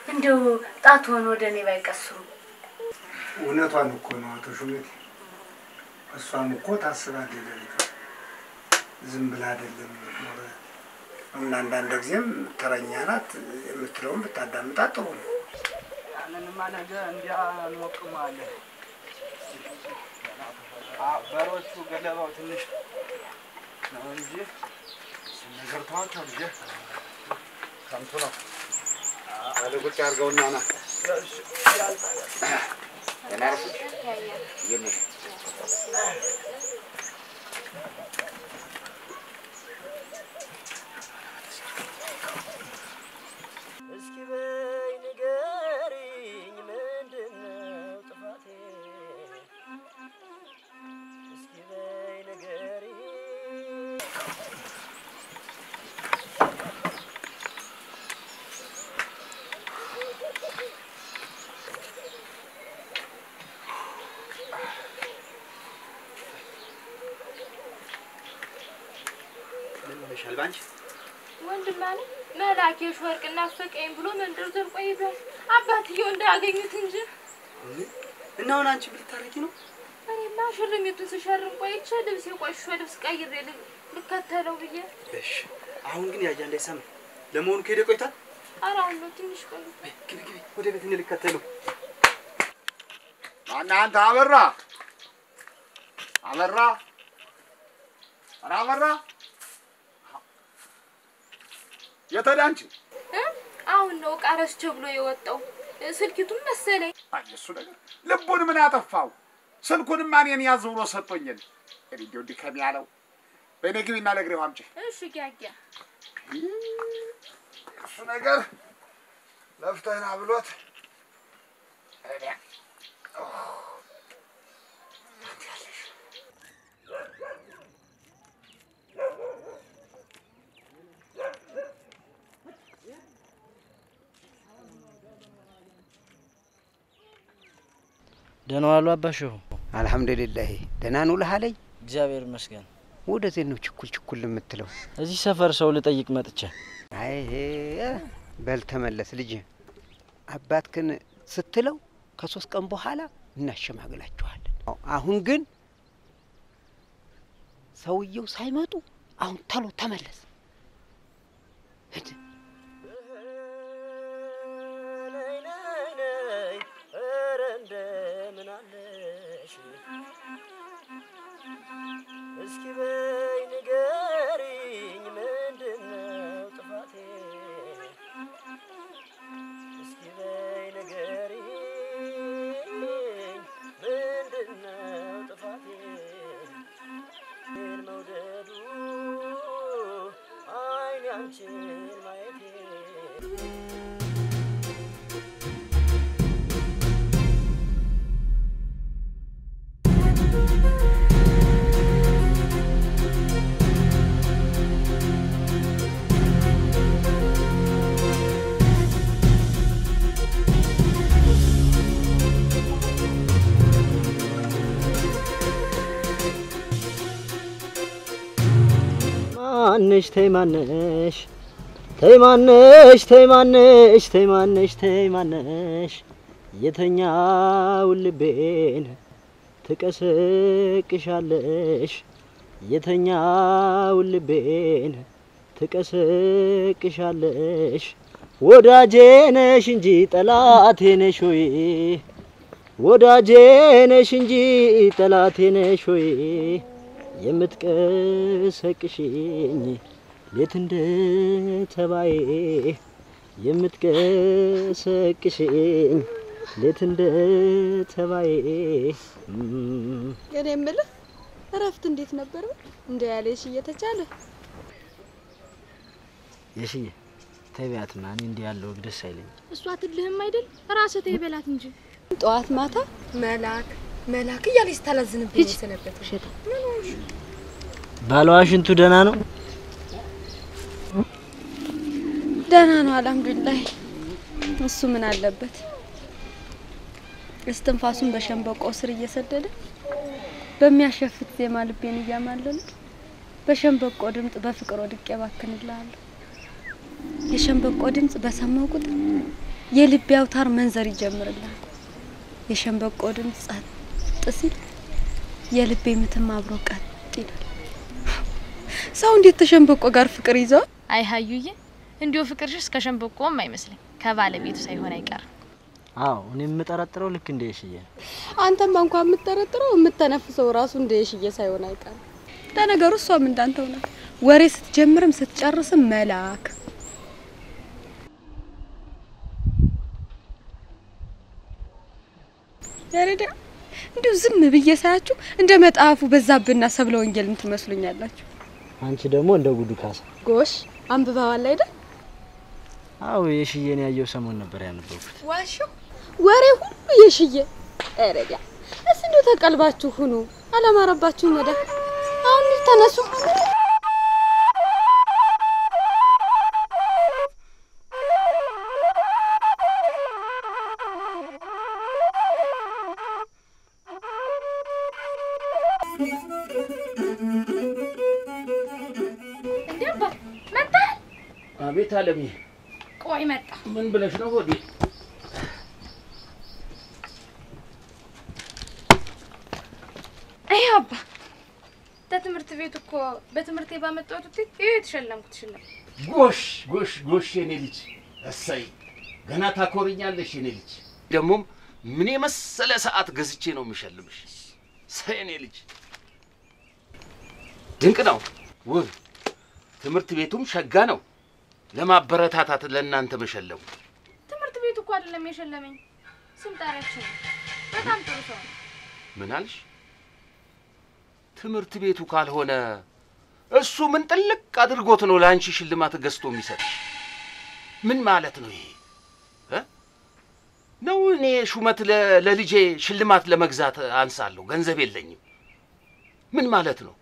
እንደው ጣትዎን ወደ እኔ ባይቀስሩ። እውነቷን እኮ ነው አቶ ሹመቴ። እሷም እኮ ታስባለች ለልጇ፣ ዝም ብላ አይደለም ኖረ እና አንዳንድ ጊዜም ተረኛ ናት የምትለውን ብታዳምጣት ጥሩ ነው። ያንንማ ነገር እንዲያ እንሞቅማለን። በሮቹ ገለባው ትንሽ ነው እንጂ ነገር ተዋቸው ልጄ፣ ከንቱ ነው። አለ ቁጭ አድርገውና ና የናርፉ የምን እስኪ በይ ንገሪኝ ምንድነው ጥፋቴ? እስኪ በይ ንገሪኝ ሸልባንች ወንድም አለ መላኬሽ ወርቅ እናፈቀኝ ብሎ መንደር ዘር ቆይቷል። አባትየው እንዳያገኙት እንጂ እና አሁን አንቺ ብታረቂ ነው? እኔማ ሽርሚቱን ስሸርም ቆይቼ ልብስ የቆሽሾ ልብስ ቀይሬ ልከተለው ብዬ። እሺ አሁን ግን ያያ እንዳይሰማ። ለመሆኑ ከሄደ ቆይቷል? ኧረ አሁን ነው ትንሽ ቆይ። ግቢ ወደ ቤት እንልከተለው። ማነህ አንተ? አበራ ኧረ አበራ የት ሄደ አንቺ? አሁን ነው ቃረስቼ ብሎ የወጣው ስልኪቱን መሰለኝ። አይ እሱ ነገር ልቡን ምን አጠፋው? ስልኩንማ እኔን ያዝ ብሎ ሰጥቶኛል። እንዲሁ ድከም ያለው በእኔ ግቢና ለግሬው አምጪ። እሺ ጋጊያ እሱ ነገር ለፍተህና ብሎት ደህና ዋሉ አባሽሁ? አልሐምዱሊላህ ደህና ነው ልሃለኝ። እግዚአብሔር ይመስገን። ወደዚህ ነው ችኩል የምትለው? እዚህ ሰፈር ሰው ልጠይቅ መጥቼ። አይ በል ተመለስ ልጅ። አባትክን ስትለው ከ3 ቀን በኋላ እናሸማግላችኋለን። አሁን ግን ሰውየው ሳይመጡ አሁን ተሎ ተመለስ። እስኪ በይ ንገሪኝ ምንድነው ጥፋቴ? እስኪ በይ ንገሪኝ ምንድነው ጥፋቴ? መውደዱ አይኔ አንቺን ማየቴ ማነሽ ተይማነሽ ተይማነሽ ተይማነሽ ተይማነሽ ተይማነሽ የተኛው ልቤን ትቀሰቅሻለሽ የተኛው ልቤን ትቀሰቅሻለሽ ወዳጄ ነሽ እንጂ ጠላቴ ነሽ ሆይ ወዳጄ ነሽ እንጂ ጠላቴ ነሽ ሆይ የምትቀሰቅሽኝ ሌት እንደ ተባዬ የምትቀሰቅሽኝ ሌት እንደ ተባዬ እኔ የምልህ እረፍት እንዴት ነበር? እንደ ያለሽ እየተቻለ የሽዬ ተቢያት ማን እንዲህ ያለው ደስ አይለኝ። እሷ አትልህም አይደል? ራስህ ተይበላት እንጂ ጠዋት ማታ መላክ እያለች ስታላዝንብኝ ሰነበት። ሸታ ባሏ ሽንቱ ደህና ነው? ደህና ነው አልሐምዱሊላህ። እሱ ምን አለበት? እስትንፋሱን በሸንበቆ ስር እየሰደደ በሚያሸፍት ዜማ ልቤን እያማለለ በሸንበቆ ድምጽ በፍቅር ወድቄ ባክንልሃለሁ። የሸንበቆ ድምጽ በሰማው ቁጥር የልቤ አውታር መንዘር ይጀምርልሃል። የሸንበቆ ድምጽ ጸጥ ሲል የልቤ ምትም አብሮ ቀጥ ይላል። ሰው እንዴት ተሸንበቆ ጋር ፍቅር ይዘው? አይ ሀዩዬ እንዲው ፍቅርሽስ ከሸንበቆም አይመስልኝ ከባለቤቱ ሳይሆን አይቀርም። አዎ እኔ የምጠረጥረው ልክ እንደ የሽዬ ነው። አንተም እንኳን የምትጠረጥረው የምትተነፍሰው ራሱ እንደ የሽዬ ሳይሆን አይቀርም። ለነገሩ እሷም እንዳንተው ናት። ወሬ ስትጀምርም ስትጨርስም መላክ። ያረዳ እንዲሁ ዝም ብዬ ሳያችሁ እንደ መጣፉ በዛብና ሰብለ ወንጌልን ትመስሉኛላችሁ። አንቺ ደግሞ እንደ ጉዱ ካሳ። ጎሽ አንብባዋል አይደል? አዎ የሽዬን ያየው ሰሞን ነበር ያነበብኩት። ዋሹ ወሬ ሁሉ የሽዬ። አረዳ እስ እንደው ተቀልባችሁ ሁኑ። አላማረባችሁም ወደ አሁን ተነሱ። እንዴባ መጣ? አቤት አለሚ። ቆይ መጣ። ምን ብለሽ ነው ሆዴ? አይ አባ ተትምህርት ቤት እኮ በትምህርቴ ባመጣሁት ውጤት የተሸለምኩት ሽልማት። ጎሽ የኔ ልጅ እሰይ፣ ገና ታኮርኛለሽ የኔ ልጅ። ደግሞም ምን የመሰለ ሰዓት ገዝቼ ነው የምሸልምሽ። ሰይ የኔ ልጅ ድንቅ ነው። ውብ ትምህርት ቤቱም ሸጋ ነው። ለማበረታታት ለእናንተ መሸለሙ። ትምህርት ቤቱ እኮ አይደለም የሸለመኝ፣ ስም ጠራችን። በጣም ጥሩ ሰው ነው። ምን አልሽ? ትምህርት ቤቱ ካልሆነ እሱ ምን ጥልቅ አድርጎት ነው ለአንቺ ሽልማት ገዝቶ የሚሰጥሽ? ምን ማለት ነው ይሄ? ነው እኔ ሹመት ለልጄ ሽልማት ለመግዛት አንሳለሁ፣ ገንዘብ የለኝም? ምን ማለት ነው?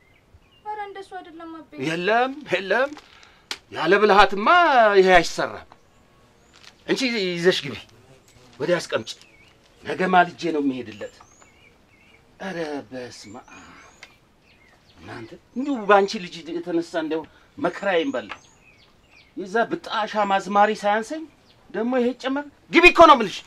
ኧረ እንደሱ አይደለም አቤ። የለም ያለ ብልሃትማ ይሄ አይሰራም። እንቺ ይዘሽ ግቢ፣ ወዲያ አስቀምጪ። ነገ ማልጄ ነው የሚሄድለት። ኧረ በስመ አብ! እናንተ እንዲሁ ባንቺ ልጅ የተነሳ እንደው መከራዬን በላ። የዛ ብጣሻ ማዝማሪ ሳያንሰኝ ደግሞ ይሄ ጨመር። ግቢ እኮ ነው የምልሽ።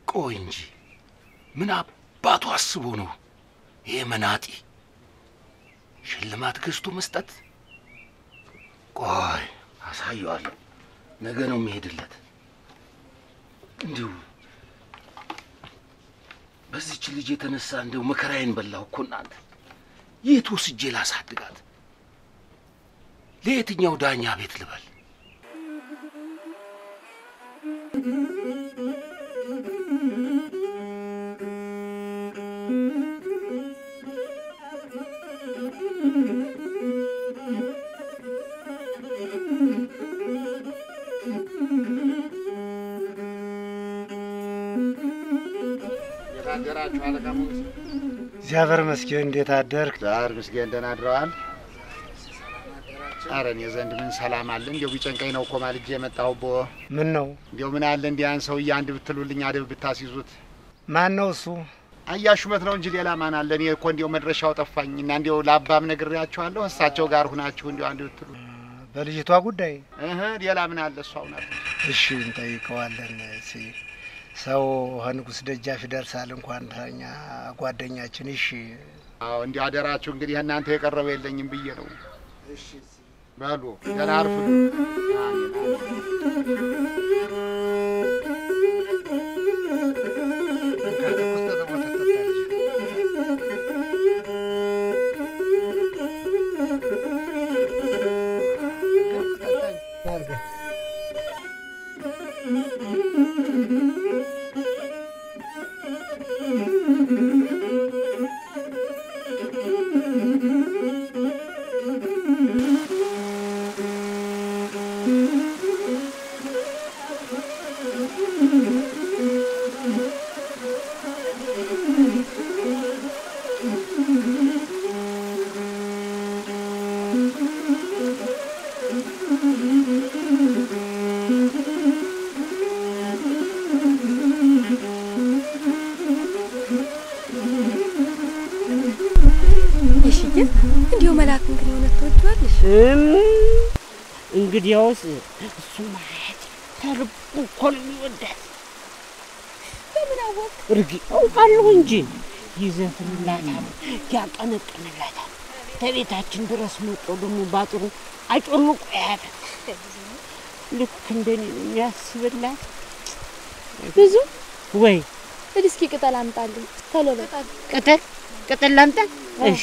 ቆይ እንጂ ምን አባቱ አስቦ ነው ይሄ መናጢ ሽልማት ገዝቶ መስጠት? ቆይ አሳየዋለሁ። ነገ ነው የሚሄድለት። እንዲሁ በዚህች ልጅ የተነሳ እንደው መከራዬን በላሁ እኮ እናንተ። የት ወስጄ ላሳድጋት? ለየትኛው ዳኛ ቤት ልበል? አደራችሁ አለቃ ሞገስ? እግዚአብሔር ይመስገን። እንዴት አደርክ? ዛር ምስገን ደህና አድረዋል? ኧረ እኔ ዘንድ ምን ሰላም አለ? እንዲያው ቢጨንቀኝ ነው እኮ ማልጄ የመጣሁቦ። ምን ነው? እንዲያው ምን አለ እንዲያን ሰውዬ አንድ ብትሉልኝ አደብ ብታስይዙት። ማን ነው እሱ? አያ ሹመት ነው እንጂ ሌላ ማን አለ? እኔ እኮ እንዲያው መድረሻው ጠፋኝ እና እንዲያው ለአባም ነግሬያቸዋለሁ። እሳቸው ጋር ሁናችሁ እንዲያው አንድ ብትሉ በልጅቷ ጉዳይ። ሌላ ምን አለ? እሷው ናት። እሺ እንጠይቀዋለን። ሰው ንጉስ ደጃፍ ይደርሳል እንኳን ተኛ ጓደኛችን። እሺ አዎ፣ እንዲህ አደራችሁ እንግዲህ እናንተ የቀረበ የለኝም ብዬ ነው። እሺ በሉ ገና አርፉ። እንዲሁ መላክን ግን የሆነ ትወጂዋለሽ? እንግዲያውስ እሱ ማለት ከልቡ እኮ ነው የሚወዳት። በምን አወቅ? እርግጥ አውቃለሁ እንጂ ይዘፍንላታል፣ ያቀነቅንላታል። ከቤታችን ድረስ መጥቶ ደግሞ ባጥሩ አጮልቆ ያያታል። ልክ እንደኔ ነው የሚያስብላት። ብዙ ወይ እስኪ ቅጠል አምጣልኝ ቶሎ በቃ። ቅጠል ላምጣ? እሺ።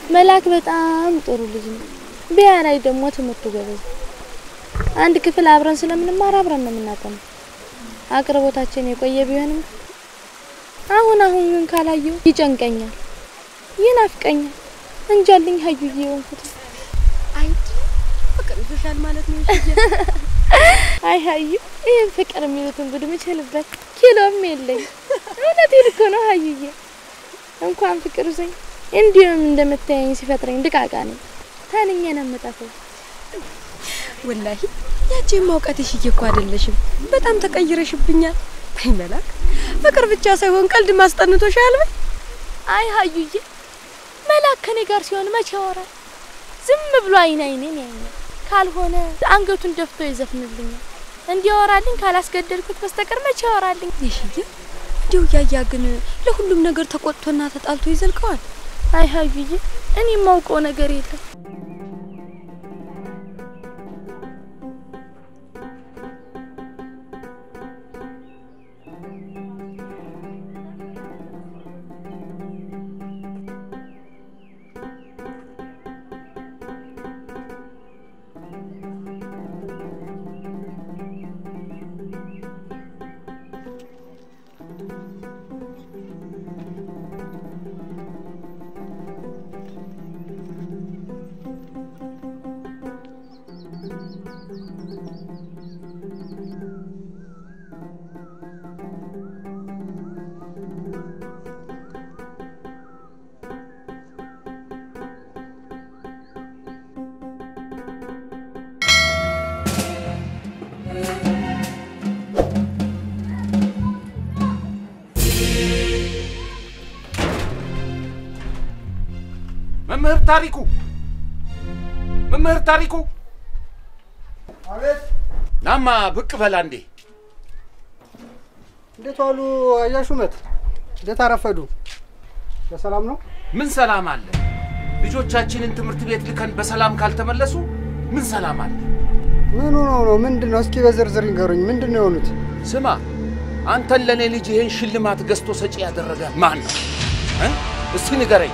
መላክ በጣም ጥሩ ልጅ ነው። ቢያ ላይ ደግሞ ትምህርቱ ጎበዝ። አንድ ክፍል አብረን ስለምንማር አብረን ነው የምናጠናው። አቅርቦታችን የቆየ ቢሆንም አሁን ግን ካላየው ይጨንቀኛል፣ ይናፍቀኛል። እንጃልኝ ሀዩዬ ወንኩት። አንቺ ፍቅር ይዞሻል ማለት ነው እሺ? አይ ሀዩ ይሄን ፍቅር የሚሉትን ጉድ ምችልበት ኪሎም የለኝ። እውነቴን እኮ ነው ሀዩዬ። እንኳን ፍቅር ይዞኝ እንዲሁም እንደምታየኝ ሲፈጥረኝ ድቃቃ ነኝ። ታንኛ ነው የምጠፋው። ወላሂ ያቺ ማውቀትሽ እኮ አይደለሽም፣ በጣም ተቀይረሽብኛል። አይ መላክ ፍቅር ብቻ ሳይሆን ቀልድ ማስጠንቶሻል በይ። አይ ሀዩዬ መላክ ከኔ ጋር ሲሆን መቼ ያወራል? ዝም ብሎ አይኔን ያየኛል። ካልሆነ አንገቱን ደፍቶ ይዘፍንልኛል። እንዲያወራልኝ ካላስገደልኩት በስተቀር መቼ ያወራልኝ? ይሽዬ እንዲው ያያ ግን ለሁሉም ነገር ተቆጥቶና ተጣልቶ ይዘልቀዋል። አይ ሀዩዬ እኔ ማውቀው ነገር የለም። መምህር ታሪኩ አቤት። ናማ ብቅ በላ እንዴ። እንዴት ዋሉ አያሹመት? እንዴት አረፈዱ? በሰላም ነው? ምን ሰላም አለ? ልጆቻችንን ትምህርት ቤት ልከን በሰላም ካልተመለሱ ምን ሰላም አለ? ምን ነው ምንድነው? እስኪ በዝርዝር ይንገሩኝ። ምንድነው የሆኑት? ስማ አንተን ለኔ ልጅ ይሄን ሽልማት ገዝቶ ሰጪ ያደረገ ማን ነው? እስቲ ንገረኝ።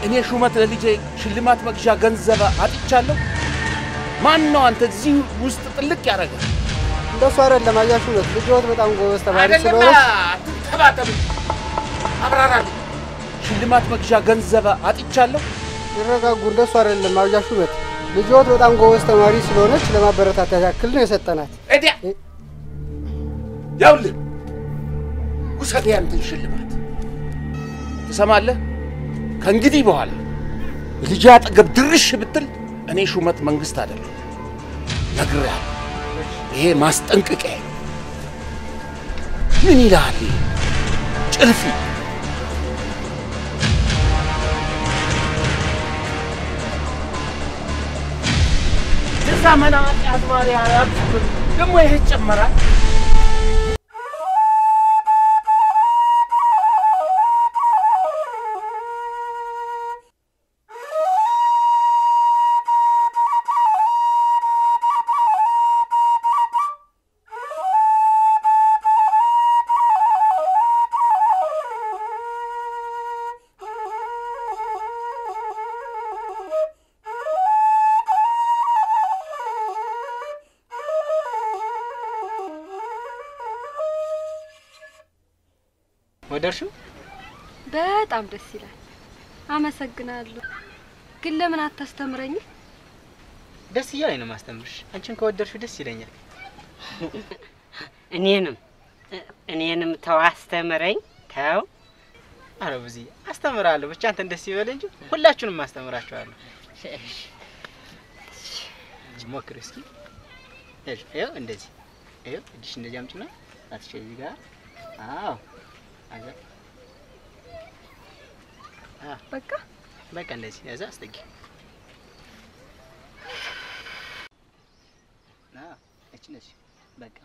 እኔ ሹመት ለልጄ ሽልማት መግዣ ገንዘብ አጥቻለሁ? ማን ነው አንተ እዚህ ውስጥ ጥልቅ ያደረገ? እንደሱ አይደለም አያሹመት። ልጅዎት በጣም ጎበዝ ተማሪ ስለሆነ ተባተብ አብራራል። ሽልማት መግዣ ገንዘብ አጥቻለሁ? ይረጋጉ። እንደሱ አይደለም አያሹመት። ልጅዎት በጣም ጎበዝ ተማሪ ስለሆነች ለማበረታታት ያክል ነው የሰጠናት። እዲያ ያውልህ ውሰድ ያንተን ሽልማት። ትሰማለህ? ከእንግዲህ በኋላ ልጅ አጠገብ ድርሽ ብትል እኔ ሹመት መንግስት አይደለም ነግሬሃለሁ። ይሄ ማስጠንቀቂያ ነው። ምን ይላል ጭልፊ? ዘመና አጥማሪ አያት ደግሞ ይሄ ጨመራል። ወደርሽው? በጣም ደስ ይላል። አመሰግናለሁ። ግን ለምን አታስተምረኝ? ደስ ይላል ነው ማስተምርሽ። አንቺን ከወደርሽው ደስ ይለኛል። እኔንም ተው አስተምረኝ። ተው። አረ ብዙ አስተምራለሁ። ብቻ አንተን ደስ ይበል እንጂ ሁላችሁንም አስተምራችኋለሁ። ሞክሪ እስኪ። ይኸው እንደዚህ ይኸው እጅሽ እንደዚህ አምጪና አትሽ እዚህ ጋር። አዎ አዛ በቃ እንደዚህ ያዛ አስጠጊ እቺ ነሽ በቃ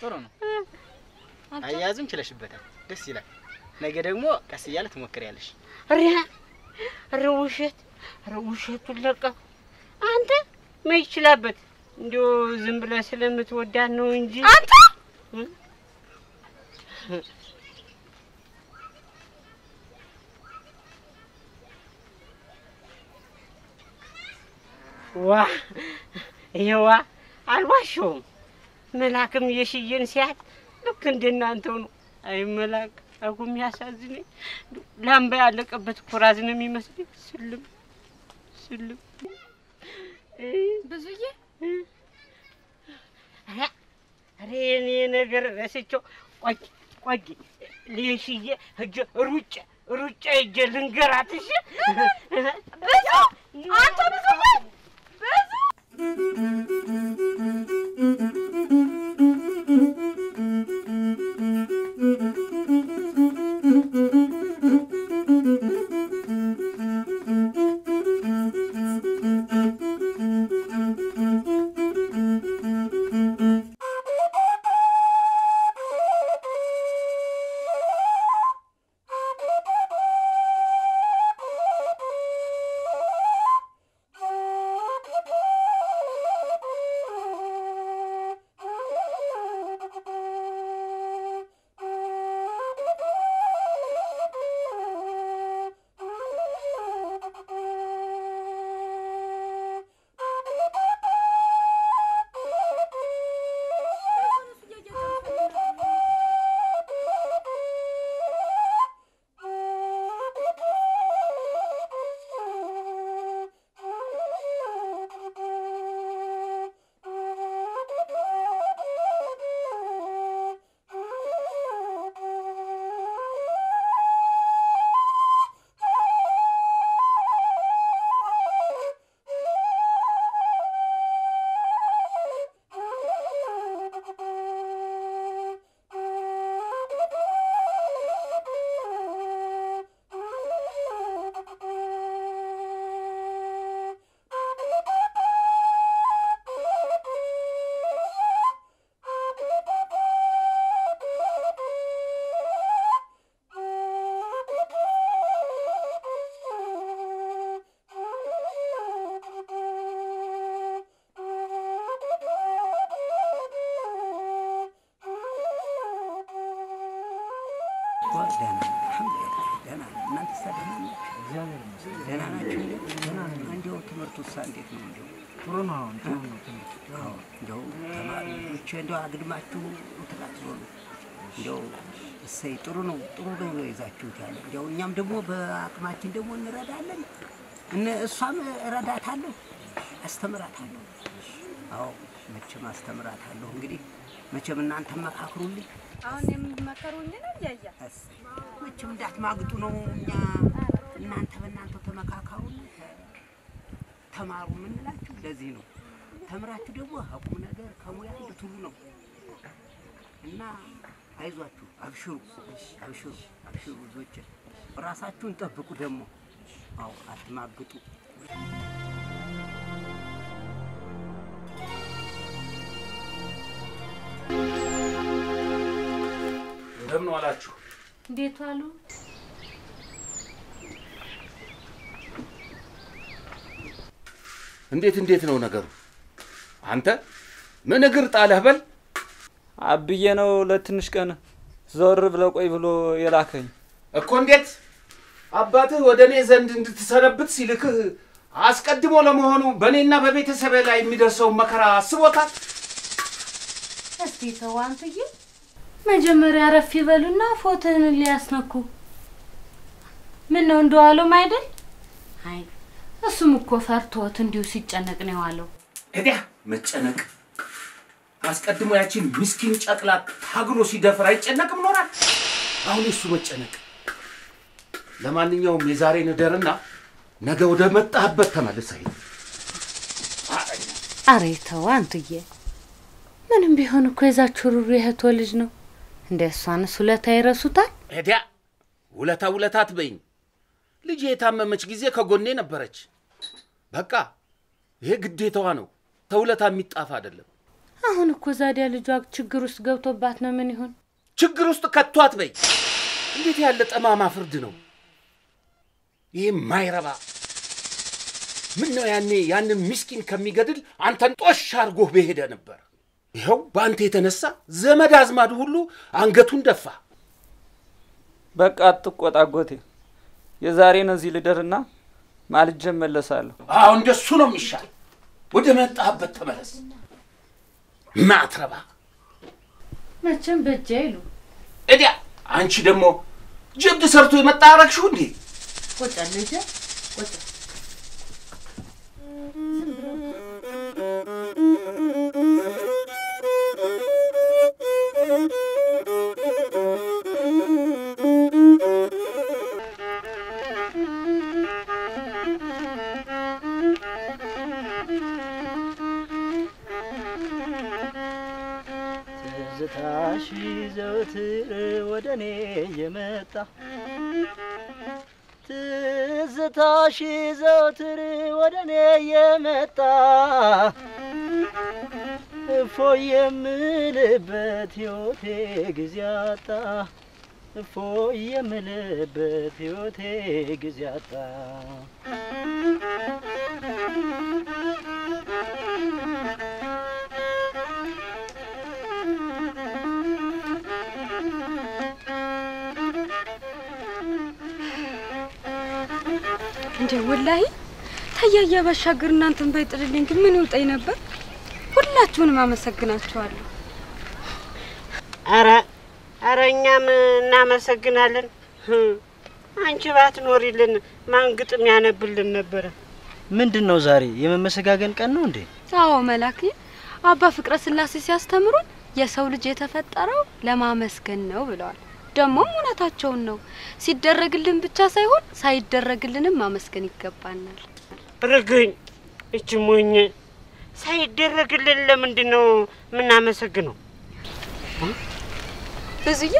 ጥሩ ነው አያዝም ችለሽበታል ደስ ይላል ነገ ደግሞ ቀስ እያለ ትሞክሪያለሽ ውሸቱን ለቀ አንተ ምን ይችላልበት እንዲው ዝም ብለህ ስለምትወዳት ነው እንጂ አንተ ዋ ይዋ አልዋሽውም መላክም የሽየን ሲያት ልክ እንደናንተው ነው አይ መላክ አጉም ያሳዝነኝ ላምባ ያለቀበት ኩራዝ ነው የሚመስል ስልም ብዙዬ እኔ ነገር ረስቼው ቆይ ለሽየ እጀ ሩጫ እጀ ልንገራትሽ ብዙ አንተ ብዙዬ እንደው አግድማችሁ ተላጥሎ እንደው እሰይ ጥሩ ነው ይዛችሁት ያለ እንደው እኛም ደግሞ በአቅማችን ደግሞ እንረዳለን እሷም እረዳታለሁ አስተምራታለሁ አዎ መቼም አስተምራታለሁ እንግዲህ መቼም እናንተ መካክሩልኝ አሁን የምትመከሩኝ ነው ያያ መቼም እንዳትማግጡ ነው እኛ እናንተ በእናንተ ተመካከሩ ተማሩ ምን እላችሁ ለዚህ ነው ተምራችሁ ደግሞ አቁም ነገር ከሙያ እንድትሉ ነው እና አይዟችሁ አብሽሩ ልጆች ራሳችሁን ጠብቁ ደግሞ አው አትማግጡ እንደምን ዋላችሁ እንዴት ዋሉ እንዴት ነው ነገሩ አንተ ምን እግር ጣለህ በል አብዬ ነው ለትንሽ ቀን ዞር ብለው ቆይ ብሎ የላከኝ እኮ እንዴት አባትህ ወደኔ ዘንድ እንድትሰነብት ሲልክህ አስቀድሞ ለመሆኑ በኔና በቤተሰቤ ላይ የሚደርሰው መከራ አስቦታል እስቲ ተዋንትዬ መጀመሪያ ረፍ ይበሉና ፎቶህን ሊያስነኩ ምን ነው እንደዋለው አይደል አይ እሱም እኮ ፈርቶት እንዲው ሲጨነቅ ነው ያለው እዲያ መጨነቅ አስቀድሞ ያቺን ምስኪን ጨቅላ ታግሎ ሲደፍር አይጨነቅም ኖራል አሁን እሱ መጨነቅ ለማንኛውም የዛሬን ደርና ነገ ወደ መጣህበት ተመልሰህ አረ ተው አንቱዬ ምንም ቢሆን እኮ የዛች ሩሩ የእህቶ ልጅ ነው እንደ እሷንስ ውለታ ይረሱታል ሄዲያ ውለታ አትበይኝ ልጅ የታመመች ጊዜ ከጎኔ ነበረች በቃ ይሄ ግዴታዋ ነው ተውለታ የሚጣፋ አይደለም አሁን እኮ ዛዲያ ልጇ ችግር ውስጥ ገብቶባት ነው ምን ይሁን ችግር ውስጥ ከቷት በይ እንዴት ያለ ጠማማ ፍርድ ነው ይሄ ማይረባ ምን ነው ያንን ምስኪን ከሚገድል አንተን ጦሽ አርጎ በሄደ ነበር ይሄው ባንተ የተነሳ ዘመድ አዝማድ ሁሉ አንገቱን ደፋ በቃ አትቆጣ አጎቴ የዛሬን እዚህ ልደርና ማልጀ መለሳለሁ አው እንደሱ ነው የሚሻል ወደ መጣህበት ተመለስ ማትረባ መቼም በጀይሉ እዲያ አንቺ ደግሞ ጀብድ ሰርቶ የመጣ አረግሽው እንዴ ቆጫ ልጅ ቆጫ ትዝታሽ ዘወትር ወደኔ የመጣ ትዝታሽ ዘወትር ወደኔ የመጣ እፎይ የምልበት ሕይወቴ ጊዜ አጣ እፎይ የምልበት ሕይወቴ ጊዜ አጣ እንዴ ወላሂ ታያያ ባሻገር እናንተን ባይጥልልኝ ግን ምን ይውጣኝ ነበር ሁላችሁንም አመሰግናችኋለሁ አረ እኛም እናመሰግናለን አንቺ ባትኖሪልን ማን ግጥም ያነብልን ነበር ምንድነው ዛሬ የመመሰጋገን ቀን ነው እንዴ አዎ መላክ አባ ፍቅረ ስላሴ ሲያስተምሩን የሰው ልጅ የተፈጠረው ለማመስገን ነው ብለዋል ደሞ እውነታቸውን ነው ሲደረግልን ብቻ ሳይሆን ሳይደረግልንም ማመስገን ይገባናል ረግኝ እቺ ሞኝ ሳይደረግልን ለምንድነው ምናመሰግነው ብዙዬ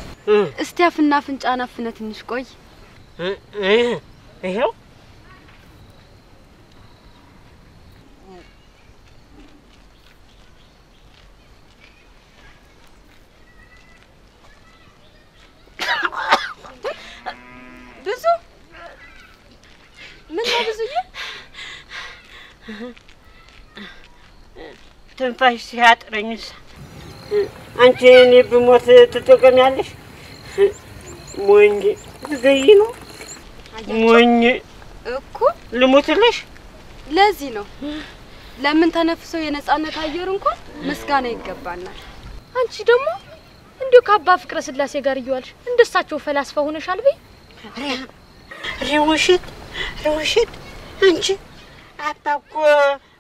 እስቲ አፍና ፍንጫና ፍነ ትንሽ ቆይ ይሄው ብዙ ምን ነው ብዙዬ ትንፋሽ ሲያጥረኝስ አንቺ እኔ ብሞት ትጠቀሚያለሽ ሞኝ ዝገይ ነው ሞኝ እኮ ልሞትልሽ ለዚህ ነው ለምን ተነፍሰው የነጻነት አየር እንኳን ምስጋና ይገባናል አንቺ ደግሞ እንዴው ካባ ፍቅረ ስላሴ ጋር ይዋልሽ እንደሳቸው ፈላስፋ ሆነሻል በይ ሪውሽት አንቺ አባኮ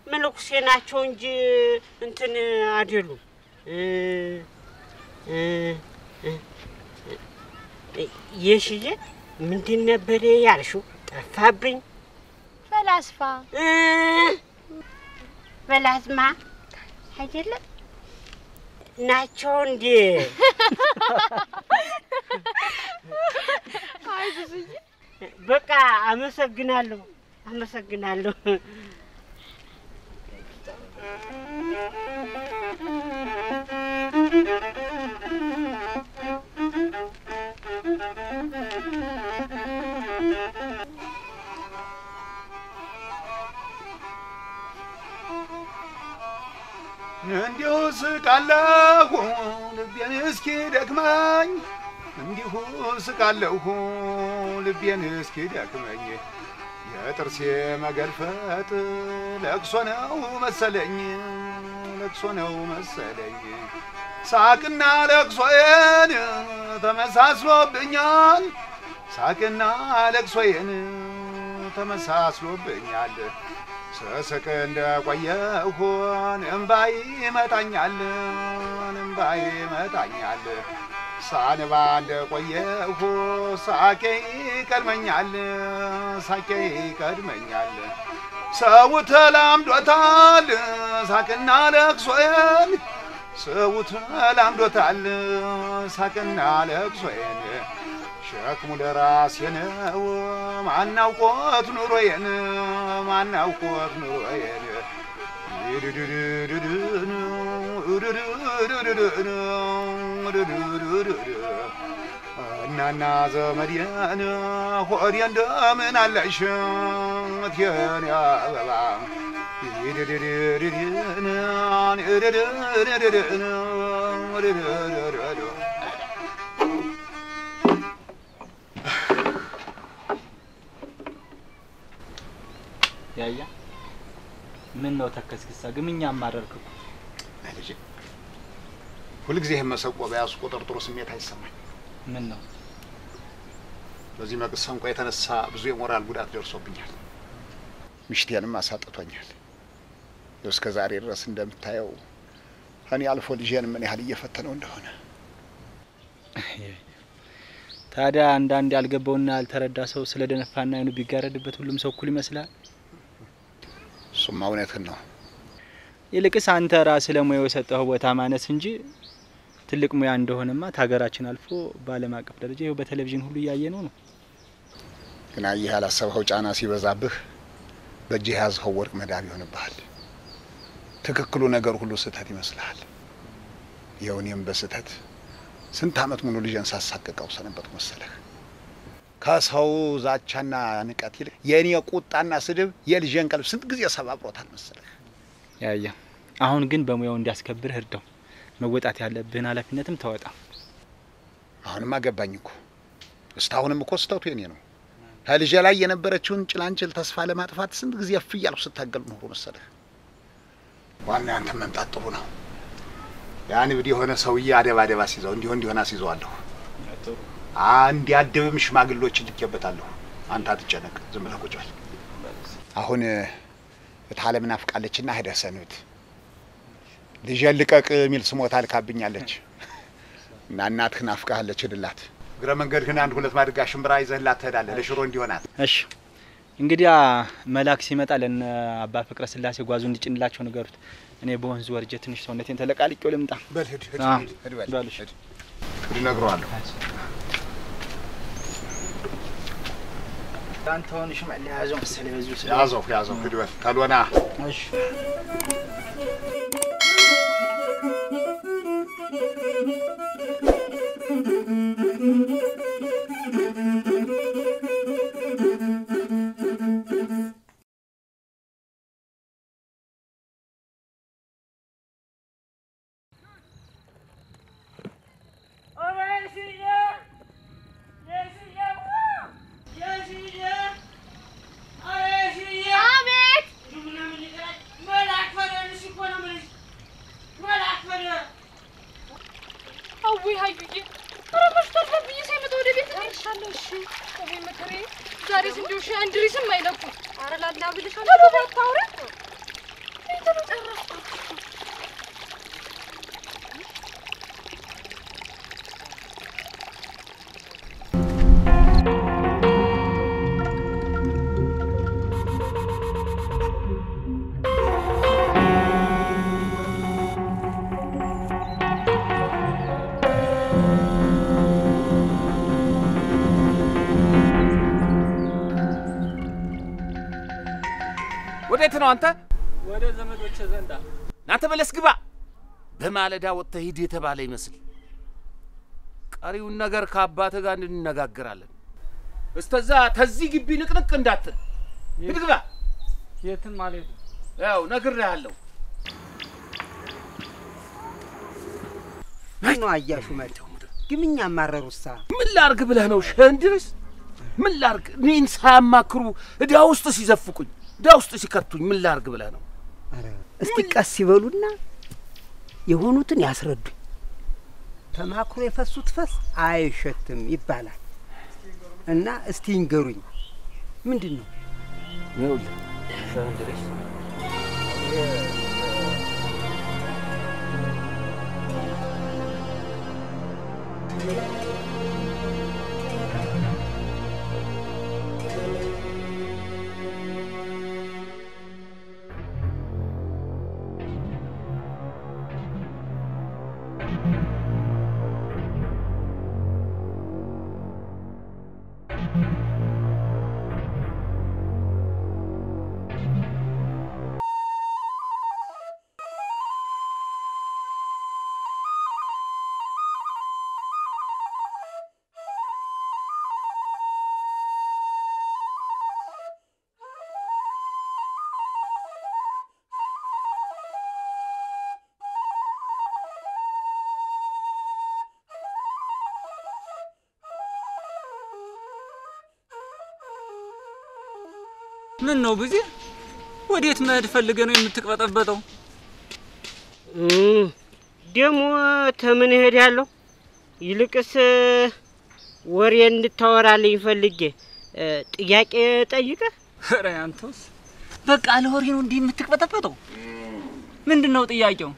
መልኩሴ ናቸው እንጂ እንትን አይደሉ የሽዬ ምንድን ነበር ያልሽው ጠፋብኝ ፈላስማ አይደለም ናቸው እንዴ አይ ብዙዬ በቃ አመሰግናለሁ እንዲሁ ስቃለሁ ልቤን እስኪ ደክመኝ እንዲሁ ስቃለሁ ልቤን እስኪ ደክመኝ የጥርሴ መገልፈጥ ለቅሶ ነው መሰለኝ ሳቅና ለቅሶዬን ተመሳስሎብኛል ሳቅና ለቅሶዬን ተመሳስሎብኛል ስስቅ እንደቆየሁ እምባይ ይመጣኛል ሳንባ እንደቆየሁ ሳቄ ይቀድመኛል ሳቄ ይቀድመኛል ሰው ተላምዶታል ሳቅና ለቅሶዬን ሰው ተላምዶታል ሳቅና ለቅሶዬን ሸክሙ ለራሴ ነው ማናውቆት ኑሮዬን ማናውቆት ኑሮዬን እናና ዘመዴን ሆዴ እንደምን አለሽ እቴን አበባ ያያ ምን ነው ተከስክሳ ግምኛ ማረርኩ ልጅ ሁሉ ጊዜ መሰቆ በያዝ ቁጥር ጥሩ ስሜት አይሰማኝ ምን ነው በዚህ መቅሰንቆ የተነሳ ብዙ የሞራል ጉዳት ደርሶብኛል ምሽቴንም አሳጥቶኛል እስከ ዛሬ ድረስ እንደምታየው እኔ አልፎ ልጄን ምን ያህል እየፈተነው እንደሆነ ታዲያ አንዳንድ ያልገባውና ያልተረዳ ሰው ስለደነፋና አይኑ ቢጋረድበት ሁሉም ሰው እኩል ይመስላል ሱማ እውነትህን ነው ይልቅስ አንተ ራስህ ለሙያው የሰጠኸው ቦታ ማነስ እንጂ ትልቅ ሙያ እንደሆነማ ታገራችን አልፎ በዓለም አቀፍ ደረጃ ይኸው በቴሌቪዥን ሁሉ እያየነው ነው ግን አየህ ያላሰብኸው ጫና ሲበዛብህ በእጅህ ያዝኸው ወርቅ መዳብ ይሆንብሃል ትክክሉ ነገር ሁሉ ስህተት ይመስልሃል ይኸው እኔም በስህተት ስንት ዓመት ሙሉ ልጄን ሳሳቅቀው ሰነበትኩ መሰለህ ከሰው ዛቻና ንቀት ይልቅ የኔ ቁጣና ስድብ የልጄን ቀልብ ስንት ጊዜ ሰባብሮታል መሰለህ ያያ አሁን ግን በሙያው እንዲያስከብርህ እርዳው መወጣት ያለብህን ኃላፊነትም ተወጣ አሁንማ ገባኝ እኮ እስታሁንም እኮ ስህተቱ የኔ ነው ከልጄ ላይ የነበረችውን ጭላንጭል ተስፋ ለማጥፋት ስንት ጊዜ እያልኩ ስታገል ኖሮ መሰለህ ዋና አንተ መምጣት ጥሩ ነው ያን ብዲ የሆነ ሰውዬ አደባ ሲይዘው እንዲሆን አስይዘዋለሁ አንድ ያደብም ሽማግሌዎች ልትከበታለሁ አንተ አትጨነቅ ዝም ብለህ ቁጭ በል አሁን እታለም ናፍቃለችና ሄደህ ሰንብት ልጄን ልቀቅ ሚል ስሞታ ልካብኛለች እና እናትህ ናፍቃለች ሄድላት እግረ መንገድህን አንድ ሁለት ማድጋ ሽምብራ ይዘህላት ትሄዳለህ ለሽሮ እንዲሆናት እሺ እንግዲያ መላክ ሲመጣ ለነ አባ ፍቅረ ስላሴ ጓዙ እንዲጭንላቸው ንገሩት እኔ በወንዝ ወርጄ ትንሽ ሰውነቴን ተለቃልቄው ልምጣ በል ሂድ እነግረዋለሁ አንተውን ሽማል ያዘው መሰለኝ በዚሁ ያዘው ሂድ በል ካልሆነ እሺ ወዴት ነው አንተ ወደ ዘመዶቼ ዘንዳ ናንተ በለስ ግባ በማለዳ ወጥተህ ሂድ የተባለ ይመስል ቀሪውን ነገር ከአባተ ጋር እንነጋገራለን እስተዛ ተዚህ ግቢ ንቅንቅ እንዳትል ሂድ ግባ የትን ማለት ያው ነግሬሃለሁ ምን አያሹ መጣው ግምኛ ማረሩሳ ምን ላርግ ብለህ ነው ሸንድርስ ምን ላርግ እኔን ሳያማክሩ እዳ ውስጥ ሲዘፍቁኝ እዳ ውስጥ ሲከቱኝ ምን ላርግ ብለህ ነው እስቲ ቀስ ይበሉና የሆኑትን ያስረዱኝ ተማክሮ የፈሱት ፈስ አይሸትም ይባላል እና እስቲ እንገሩኝ ምንድነው ይውል ሸንድርስ ምን ነው ብዙ ወዴት መሄድ ፈልገ ነው የምትቀበጠበጠው? ደሞ ተምን እሄዳለሁ? ይልቅስ ወሬ እንድታወራልኝ ፈልጌ ጥያቄ ጠይቀህ። ኧረ አንተስ በቃ ለወሬ ነው እንዲህ የምትቀበጠበጠው? ምንድነው ጥያቄው?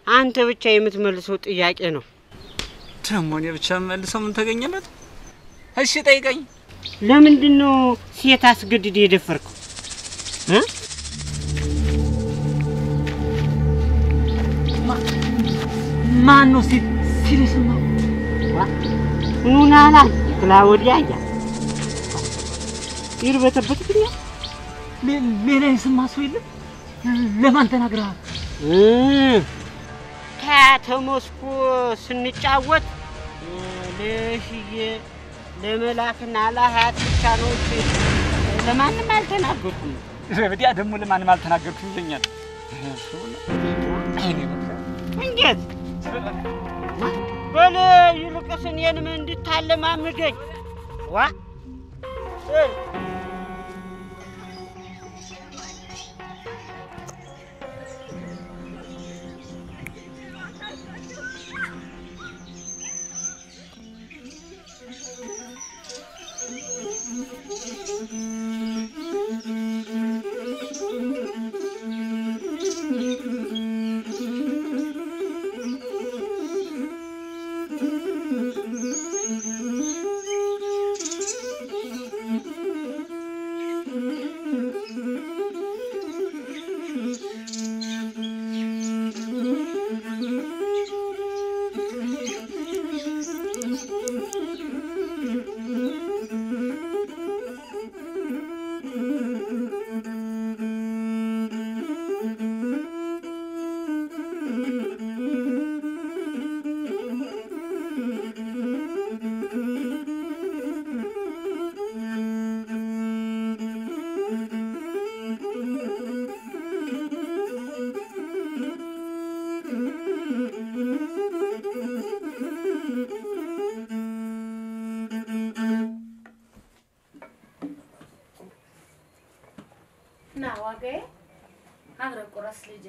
አንተ ብቻ የምትመልሰው ጥያቄ ነው። ደሞ እኔ ብቻ መልሰው ምን ተገኘለት? እሺ ጠይቀኝ። ለምንድነው ሴት አስገድድ የደፈርከው? ማን ነው ሲሪየስማ? ኑናላ ክላውዲያ ይርበተበት ግሪያ ሌላ የሰማ ሰው የለም? ለማን ተናግረሃል? ከተመስኩ ስንጫወት ለሽዬ ለመላክና ለሀያት ብቻ ነው ለማንም አልተናገርኩም። ወዲያ ደግሞ ለማንም አልተናገርኩም ይለኛል። እንዴት በለ ይልቅስ እኔንም እንድታለማምደኝ ዋ ና ዋጋዬ አብረን ቁረስ ልጄ።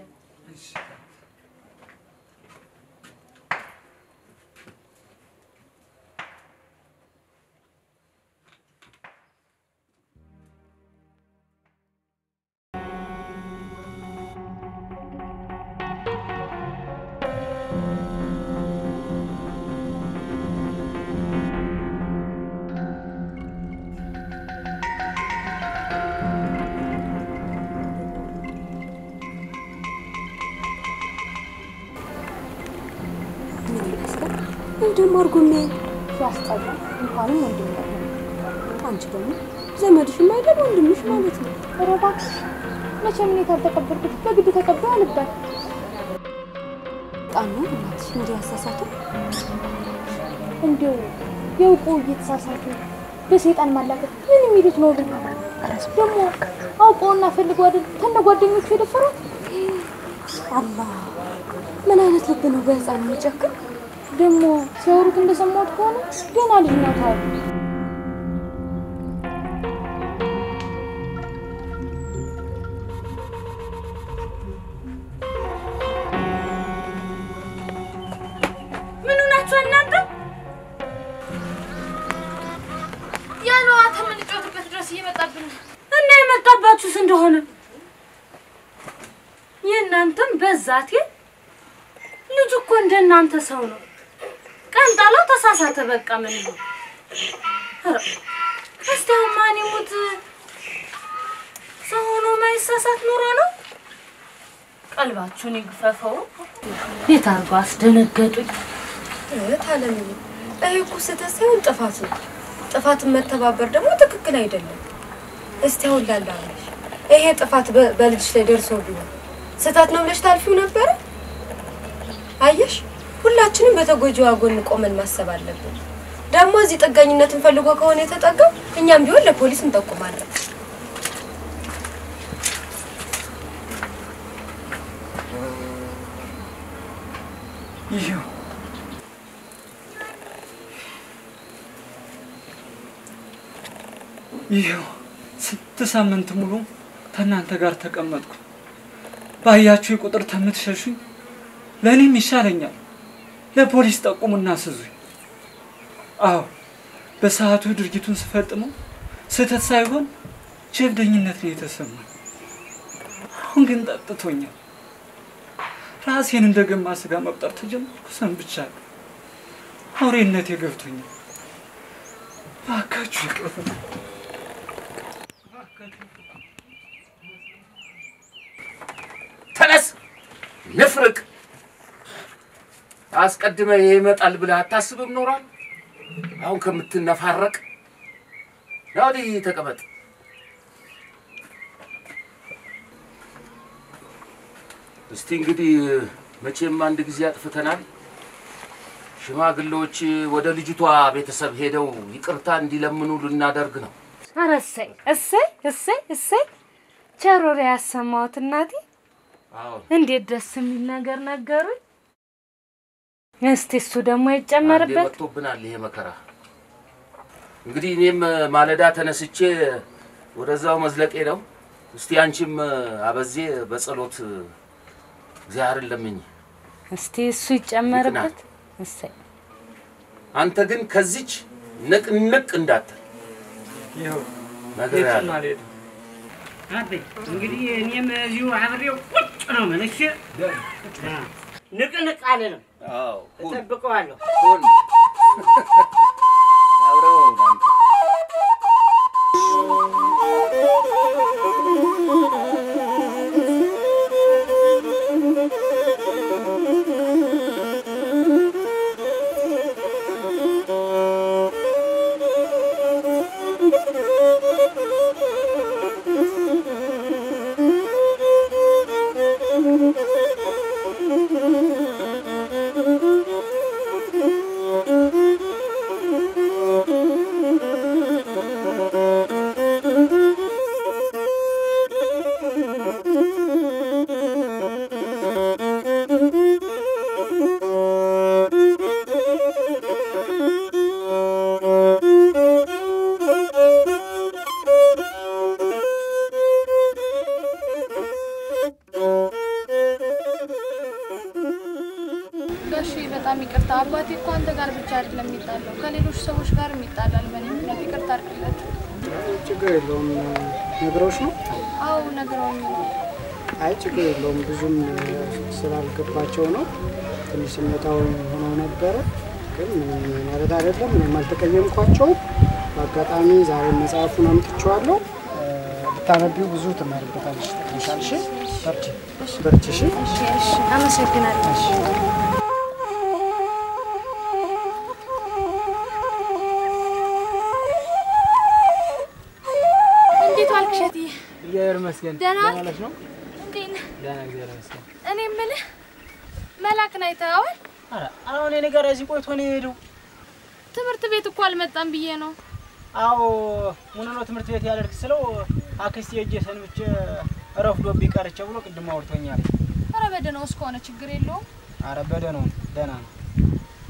እንደም አርጉሜ ያስጠላ እንኳንም ወንድም ነው። አንቺ ደግሞ ዘመድሽም አይደል ወንድምሽ ማለት ነው። ኧረ እባክሽ መቼም እኔ ካልተቀበልኩት በግድ ተቀበል አልባል። ጣኑ እናትሽ እንዲህ ያሳሳተው እንደው የውቁ እየተሳሳቱ በሰይጣን ማላቀቅ ምን የሚሉት ነው? ደግሞ አውቀውና ፈልገው አይደል ተነጓደኞቹ የደፈሩት? አላህ ምን አይነት ልብ ነው በህፃን የሚጨክን? ደግሞ ሲያወሩት እንደሰማሁት ከሆነ ገና ልጅ ናት አሉ። ምን ሆናችሁ እናንተ? ያለው አተምንጮትበት ድረስ እየመጣብን እና የመጣባችሁስ እንደሆነ የእናንተም በዛት ልጅ እኮ እንደናንተ ሰው ነው። ቀንጣለው ተሳሳተ በቃ ምን ነው? አረ እስቲው ማን ይሙት ሰው ነው ማይሳሳት ኑሮ ነው። ቀልባችሁን ይግፈፈው። የታርጓ አስደነገጡኝ። ታለም እኮ ስተሰው ጥፋት ነው። ጥፋትን መተባበር ደግሞ ትክክል አይደለም። እስቲው ላላለሽ ይሄ ጥፋት በልጅሽ ላይ ደርሶ ቢሆን ስህተት ነው ብለሽ ታልፊው ነበር? አየሽ ሁላችንም በተጎጂዋ ጎን ቆመን ማሰብ አለብን። ደግሞ እዚህ ጥገኝነትን ፈልጎ ከሆነ የተጠጋው እኛም ቢሆን ለፖሊስ እንጠቁማለን። ይሄው ስንት ሳምንት ሙሉ ከእናንተ ጋር ተቀመጥኩ። ባያችሁ ቁጥር ተምትሸሹኝ ለእኔም ይሻለኛል። ለፖሊስ ጠቁሙና ስዙኝ። አዎ በሰዓቱ ድርጊቱን ስፈጽመው ስህተት ሳይሆን ጀብደኝነት ነው የተሰማኝ። አሁን ግን ጠጥቶኛል። ራሴን እንደገማ ስጋ መቁጠር ተጀመርኩ። ሰንብቻለሁ። አውሬነቴ ገብቶኛል። እባካችሁ ይቅር። ተነስ ንፍርቅ። አስቀድመ ይመጣል ብለህ አታስብም ኖሯል? አሁን ከምትነፋረቅ ናውዲ ተቀመጥ። እስቲ እንግዲህ መቼም አንድ ጊዜ አጥፍተናል። ሽማግሌዎች ወደ ልጅቷ ቤተሰብ ሄደው ይቅርታ እንዲለምኑ ልናደርግ ነው። ኧረ እሰይ እሰይ እሰይ እሰይ! ቸሮሬ ያሰማሁት እናቴ። አዎ እንዴት ደስ የሚል ነገር ነገሩኝ። እስቲ እሱ ደግሞ ይጨመርበት። ወጥቶብናል ይሄ መከራ። እንግዲህ እኔም ማለዳ ተነስቼ ወደዛው መዝለቄ ነው። እስቲ አንቺም አበዜ በጸሎት እግዚአብሔርን ለምኝ። እስቲ እሱ ይጨመርበት። እሰይ አንተ ግን ከዚች ንቅንቅ እንዳትል። ይኸው ነገር ያለ አቤ እንግዲህ እኔም እዚሁ አብሬው ቁጭ ነው ምን። እሺ ንቅንቅ አልልም። አዎ እጠብቀዋለሁ። አብረው አንተ በጣም ይቅርታ አባቴ እኮ አንተ ጋር ብቻ አይደለም የሚጣለው ከሌሎች ሰዎች ጋር የሚጣላል። በእኔ ምክንያት ይቅርታ አድርግለት። ችግር የለውም። ነግረውሽ ነው? አዎ ነግረውኝ ነው። አይ ችግር የለውም። ብዙም ስላልገባቸው ነው። ትንሽ ስሜታዊ ሆነው ነበረ። ግን ምንም ማለት አይደለም። ምንም አልተቀየምኳቸውም። በአጋጣሚ ዛሬ መጽሐፉን አምጥቼዋለሁ። ብታነቢው ብዙ ትማርበታለሽ። ትንሻልሽ በርቺ በርቺ። እሺ እሺ አመሰግናለሁ። እግዚአብሔር ይመስገን። ደህና ነሽ ነው? እንዴት ነህ? ደህና እግዚአብሔር ይመስገን። እኔ የምልህ መላክን አይተኸዋል? ኧረ አሁን እኔ ጋር እዚህ ቆይቶ ነው የሄደው። ትምህርት ቤት እኮ አልመጣም ብዬ ነው። አዎ ምን ነው ትምህርት ቤት ያደርግ ስለው አክስቴ ሂጅ ሰንብቼ ረፍዶብኝ ቀርቼ ብሎ ቅድም አውርቶኛል። ኧረ በደህናው እስከሆነ ችግር የለውም። ኧረ በደህናው ደህና ነው።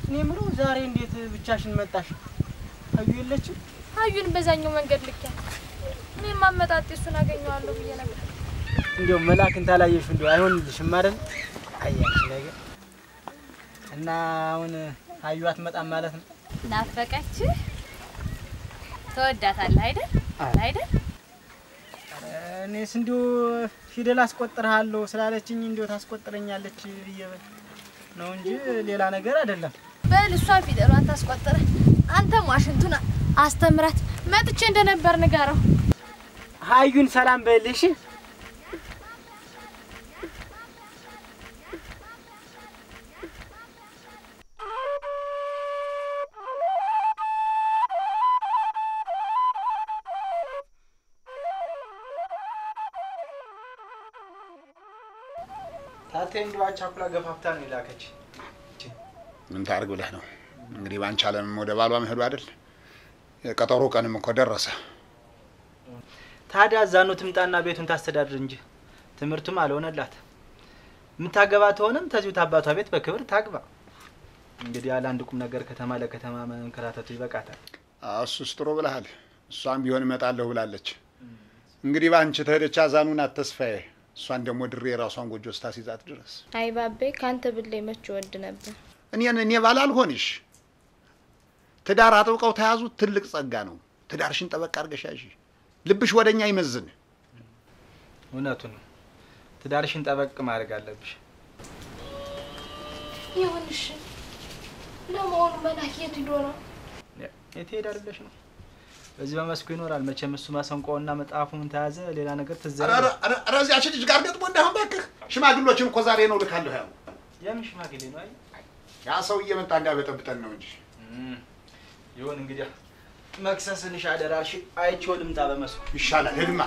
እኔ የምለው ዛሬ እንዴት ብቻሽን መጣሽ? አዩ የለችም? አዩን በዛኛው መንገድ ልኪያት እኔም አመጣጤ እሱን አገኘዋለሁ ብዬ ነበር። እንደው መላክን ታላየሽ እንደው አይሆንልሽም አይደል? አያንቺ ነገር እና አሁን አዩ አትመጣም ማለት ነው? ናፈቀች። ተወዳታለህ አይደል? አይደል? እኔስ እንደው ፊደል አስቆጥርሃለሁ ስላለችኝ እንደው ታስቆጥረኛለች ብዬ ነው እንጂ ሌላ ነገር አይደለም። በል እሷ ፊደሏን ታስቆጥረ፣ አንተ ዋሽንቱን አስተምራት። መጥቼ እንደነበር ንገረው። አዩን ሰላም በልሽ። ታቴ እንደው አቻኩላ ገፋፍታ ነው የላከች። ምን ታርግ ብለህ ነው እንግዲህ ባንቺ አለም ወደ ባሏ መሄዱ አይደል? የቀጠሮ ቀንም እኮ ደረሰ። ታዲያ እዛ ነው ትምጣና ቤቱን ታስተዳድር እንጂ ትምህርቱም አልሆነላት። የምታገባ ትሆንም ተዚሁ ታባቷ ቤት በክብር ታግባ። እንግዲህ ያለ አንድ ቁም ነገር ከተማ ለከተማ መንከራተቱ ይበቃታል። እሱስ ጥሩ ብለሃል። እሷም ቢሆን እመጣለሁ ብላለች። እንግዲህ ባንቺ ተሄደች አዛኑን አተስፋዬ እሷን ደግሞ ድሬ ራሷን ጎጆ ስታስይዛት ድረስ አይ ባቤ ካንተ ብለይ መች ወድ ነበር እኔ ባላልሆንሽ ትዳር አጥብቀው ተያዙ ትልቅ ጸጋ ነው ትዳርሽን ጠበቅ አድርገሽ ያዢ ልብሽ ወደኛ ይመዝን እውነቱን ነው ትዳርሽን ጠበቅ ማድረግ አለብሽ ይሁንሽ ለሞን መናከት ይዶራ የት ሄዳለሽ ነው በዚህ በመስኩ ይኖራል መቼም እሱ ማሰንቆና መጣፉን ተያዘ ሌላ ነገር ተዘረ ራዚያች ልጅ ጋር ገጥሞ እንደሆነ ባክህ ሽማግሎችን እኮ ዛሬ ነው ልካለሁ ያው የምን ሽማግሌ ነው አይ ያ ሰው እየመጣ እንዳበጠብጠን ነው እንጂ ይሁን እንግዲህ መክሰስንሽ አደራሽ አይቼው ልምጣ በመስኩ ይሻላል ሄድማ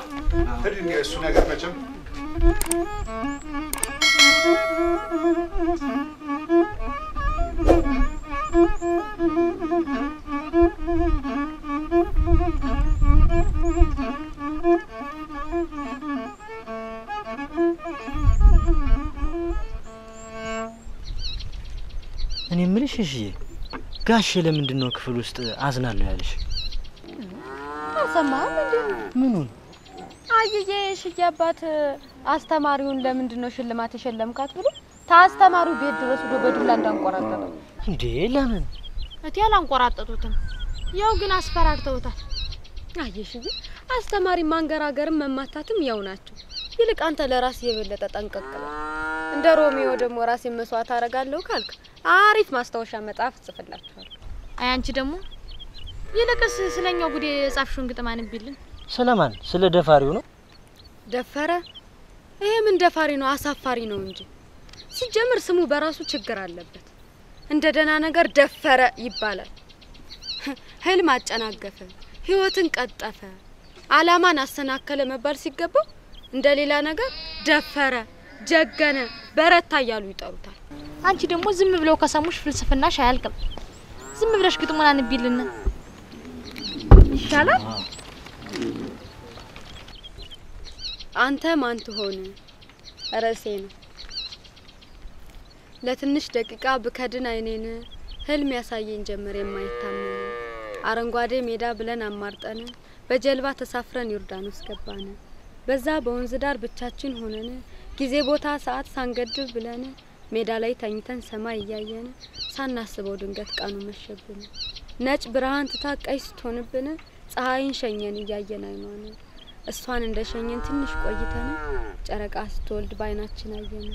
ሄድ እንደ እሱ ነገር መቼም እኔ ምልሽ እሺ ጋሽ ለምንድን ነው ክፍል ውስጥ አዝናለሁ ያለሽ አሰማም እንዴ ምኑን አየዬ ሽያባት አስተማሪውን ለምንድን ነው ሽልማት የሸለምካት ብሎ ታስተማሪው ቤት ድረስ ወደ በዱላ እንዳንቆራጠጠው እንዴ ለምን እቴ አላንቆራጠጡትም ያው ግን አስፈራርተውታል አየሽ ግን አስተማሪ ማንገራገርም መማታትም ያው ናቸው ይልቅ አንተ ለራስ የበለጠ ጠንቀቅ በል እንደ ሮሚዮ ደግሞ ራስ መስዋዕት አረጋለሁ ካልክ አሪፍ ማስታወሻ መጽሐፍ ጽፍላችኋል አይ አንቺ ደግሞ ይልቅስ ስለኛው ጉዴ ጻፍሽውን ግጥም አንብይልን ስለማን ስለ ደፋሪው ነው ደፈረ ይሄ ምን ደፋሪ ነው አሳፋሪ ነው እንጂ ሲጀምር ስሙ በራሱ ችግር አለበት እንደ ደና ነገር ደፈረ ይባላል ህልም አጨናገፈ ህይወትን ቀጠፈ አላማን አሰናከለ መባል ሲገባው እንደሌላ ነገር ደፈረ ጀገነ በረታ ያሉ ይጠሩታል አንቺ ደግሞ ዝም ብለው ከሰሙሽ ፍልስፍናሽ አያልቅም ዝም ብለሽ ግጥሙን አንብይልን ይሻላል አንተ ማን ትሆን ራሴ ነው ለትንሽ ደቂቃ በከድን አይኔን ህልም ያሳየኝ ጀመር የማይታመን አረንጓዴ ሜዳ ብለን አማርጠን በጀልባ ተሳፍረን ዮርዳኖስ ገባን በዛ በወንዝ ዳር ብቻችን ሆነን ጊዜ ቦታ ሰዓት ሳንገድብ ብለን ሜዳ ላይ ተኝተን ሰማይ ያያየን ሳናስበው ድንገት ቀኑ መሸብን ነጭ ብርሃን ተታቀይ ስትሆንብን ፀሐይን ሸኘን ያያየን አይኗን እሷን እንደሸኘን ትንሽ ቆይተን ጨረቃ ስትወልድ ባይናችን አየን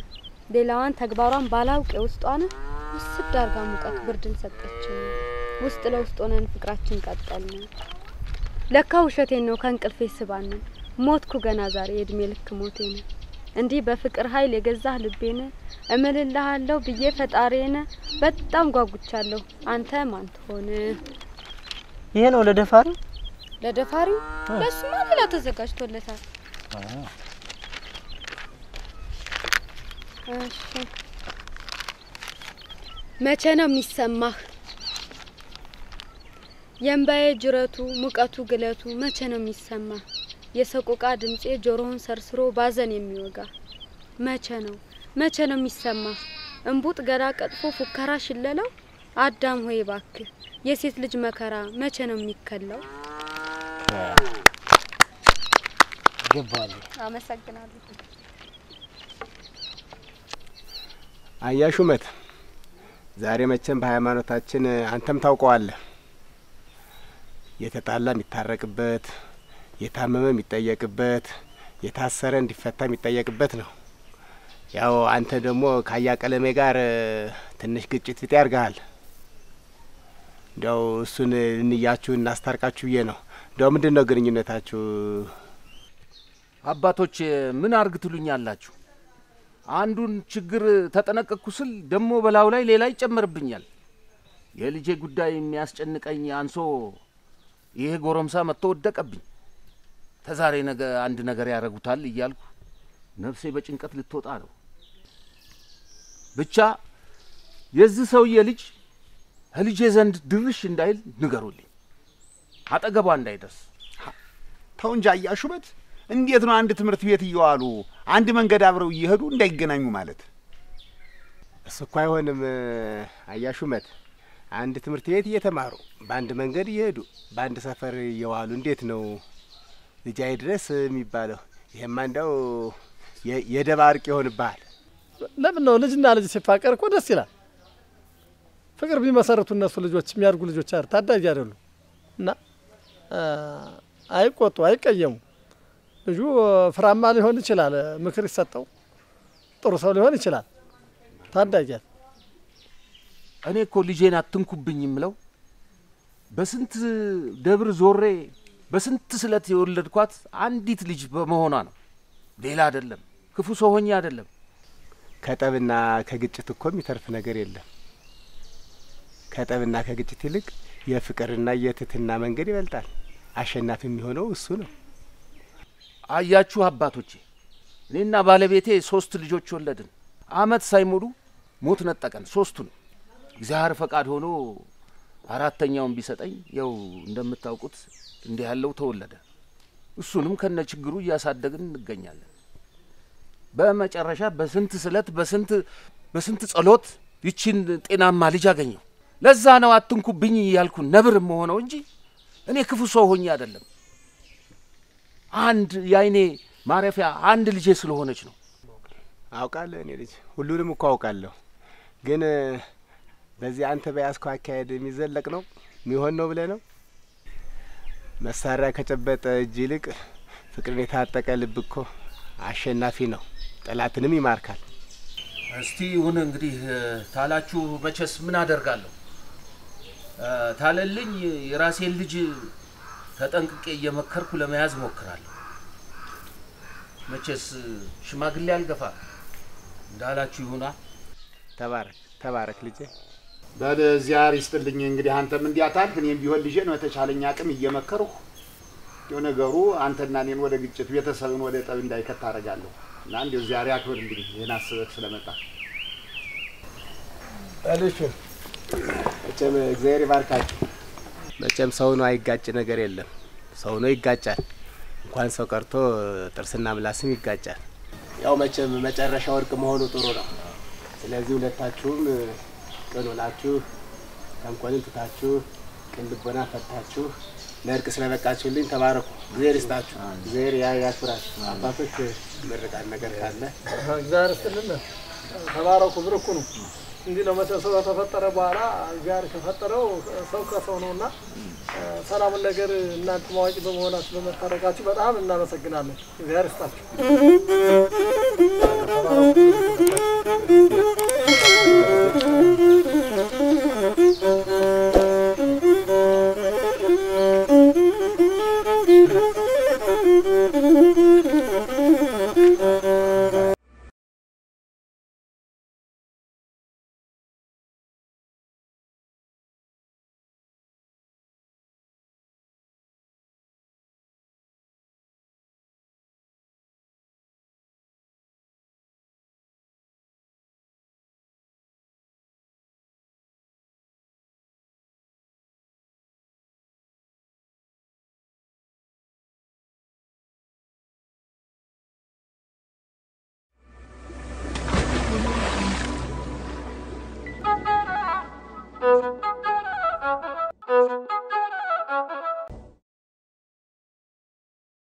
ሌላዋን ተግባሯን ባላውቅ ውስጧን ውስጥ ዳርጋ ሙቀት ብርድን ሰጠችን ውስጥ ለውስጥ ሆነን ፍቅራችን ቀጠልን ለካ ውሸቴን ነው ከንቅልፌ ስባን ሞትኩ ገና ዛሬ እድሜ ልክ ሞቴን እንዲ በፍቅር ኃይል የገዛህ ልቤን እምልልሃለሁ ብዬ ፈጣሪን በጣም ጓጉቻለሁ አንተ ማን ትሆን ይሄ ነው ለደፋሪው ለሱማ ሌላ ተዘጋጅቶለታል እሺ መቼ ነው የሚሰማህ የምባዬ ጅረቱ ሙቀቱ ግለቱ መቼ ነው የሚሰማህ የሰቆቃ ድምጼ ጆሮውን ሰርስሮ ባዘን የሚወጋ መቼ ነው የሚሰማህ እንቡጥ ገራ ቀጥፎ ፉከራ ሽለለው አዳም ሆይ ባክህ የሴት ልጅ መከራ መቼ ነው የሚከለው ገባለ አመሰግናለሁ አያሹመት ዛሬ መቼም በሃይማኖታችን አንተም ታውቀዋለህ የተጣላ የሚታረቅበት የታመመ የሚጠየቅበት የታሰረ እንዲፈታ የሚጠየቅበት ነው ያው አንተ ደግሞ ካያ ቀለሜ ጋር ትንሽ ግጭት ቢጤ ያርጋል እንደው እሱን እንያችሁ እናስታርቃችሁ ብዬ ነው እንደው ምንድነው ግንኙነታችሁ አባቶች ምን አርግ ትሉኛላችሁ አንዱን ችግር ተጠነቀቅኩ ስል ደሞ በላው ላይ ሌላ ይጨመርብኛል የልጄ ጉዳይ የሚያስጨንቀኝ አንሶ ይሄ ጎረምሳ መጥቶ ወደቀብኝ ተዛሬ ነገ አንድ ነገር ያረጉታል እያልኩ ነፍሴ በጭንቀት ልትወጣ ነው ብቻ የዚህ ሰውዬ ልጅ ልጄ ዘንድ ድርሽ እንዳይል ንገሩልኝ አጠገቧ እንዳይደርስ ተው እንጂ አያሹበት እንዴት ነው አንድ ትምህርት ቤት እየዋሉ አንድ መንገድ አብረው እየሄዱ እንዳይገናኙ ማለት እሱ እኮ አይሆንም አያሹመት አንድ ትምህርት ቤት እየተማሩ በአንድ መንገድ እየሄዱ በአንድ ሰፈር እየዋሉ እንዴት ነው ልጅ አይድረስ የሚባለው ይሄማ እንደው የደባርቅ ይሆንብሃል። ለምን ነው ልጅና ልጅ ሲፋቀር እኮ ደስ ይላል። ፍቅር ቢመሰርቱ እነሱ ልጆች የሚያድጉ ልጆች አይደል ታዳጊ አይደሉ እና አይቆጡ አይቀየሙ። ልጁ ፍራማ ሊሆን ይችላል፣ ምክር ይሰጠው ጥሩ ሰው ሊሆን ይችላል። ታዳጊ እኔ እኮ ልጄን አትንኩብኝ የምለው በስንት ደብር ዞሬ በስንት ስለት የወለድኳት አንዲት ልጅ በመሆኗ ነው። ሌላ አይደለም፣ ክፉ ሰው ሆኜ አይደለም። ከጠብና ከግጭት እኮ የሚተርፍ ነገር የለም። ከጠብና ከግጭት ይልቅ የፍቅርና የትህትና መንገድ ይበልጣል። አሸናፊ የሚሆነው እሱ ነው። አያችሁ አባቶቼ፣ እኔና ባለቤቴ 3 ልጆች ወለድን። አመት ሳይሞሉ ሞት ነጠቀን ሶስቱን። እግዚአብሔር ፈቃድ ሆኖ አራተኛውን ቢሰጠኝ ያው እንደምታውቁት እንዲህ ያለው ተወለደ። እሱንም ከነ ችግሩ እያሳደግን እንገኛለን። በመጨረሻ በስንት ስለት በስንት ጸሎት ይቺን ጤናማ ልጅ አገኘው። ለዛ ነው አትንኩብኝ ያልኩ ነብር መሆነው እንጂ እኔ ክፉ ሰው ሆኜ አይደለም። አንድ ያይኔ ማረፊያ አንድ ልጄ ስለሆነች ነው። አውቃለሁ እኔ ልጅ ሁሉንም እኮ አውቃለሁ። ግን በዚህ አንተ በያዝከው አካሄድ የሚዘለቅ ነው የሚሆን ነው ብለህ ነው? መሳሪያ ከጨበጠ እጅ ይልቅ ፍቅርን የታጠቀ ልብ እኮ አሸናፊ ነው፣ ጠላትንም ይማርካል። እስቲ ይሁን እንግዲህ ታላችሁ። መቼስ ምን አደርጋለሁ? ታለልኝ የራሴን ልጅ ተጠንቅቄ እየመከርኩ ለመያዝ ሞክራለሁ። መቼስ ሽማግሌ አልገፋ እንዳላችሁ ይሁና። ተባረክ ልጄ። በዚያ ይስጥልኝ። እንግዲህ አንተም እንዲያታል እኔም ቢሆን ልጄ ነው የተቻለኝ አቅም እየመከርሁ ነገሩ አንተና እኔን ወደ ግጭት ቤተሰብን ወደ ጠብ እንዳይከት አደርጋለሁ እና እንደው ዛሬ አክብር እንግዲህ ይሄን አስበህ ስለመጣ አለሽ። መቼም እግዚአብሔር ይባርካችሁ። መቼም ሰው ነው አይጋጭ ነገር የለም። ሰው ነው ይጋጫል። እንኳን ሰው ቀርቶ ጥርስና ምላስም ይጋጫል። ያው መቼም መጨረሻ ወርቅ መሆኑ ጥሩ ነው። ስለዚህ ሁለታችሁም ቅን ሆናችሁ ተንኮልን ትታችሁ ቅን ልቦና ፈታችሁ ለእርቅ ስለበቃችሁልኝ ተባረኩ። እግዚአብሔር ይስጣችሁ። እግዚአብሔር ያክብራችሁ። አባቶች ምርቃት ነገር ካለ እግዚአብሔር ይስጥልን። ተባረኩ። ብርኩ ነው። እንዲህ ነው መቼም ሰው ከተፈጠረ በኋላ እግዚአብሔር ከፈጠረው ሰው ከሰው ነውና ሰላሙን ነገር እናንተ ማዋቂ በመሆናችሁ በመታረቃችሁ በጣም እናመሰግናለን። እግዚአብሔር ይስጣችሁ።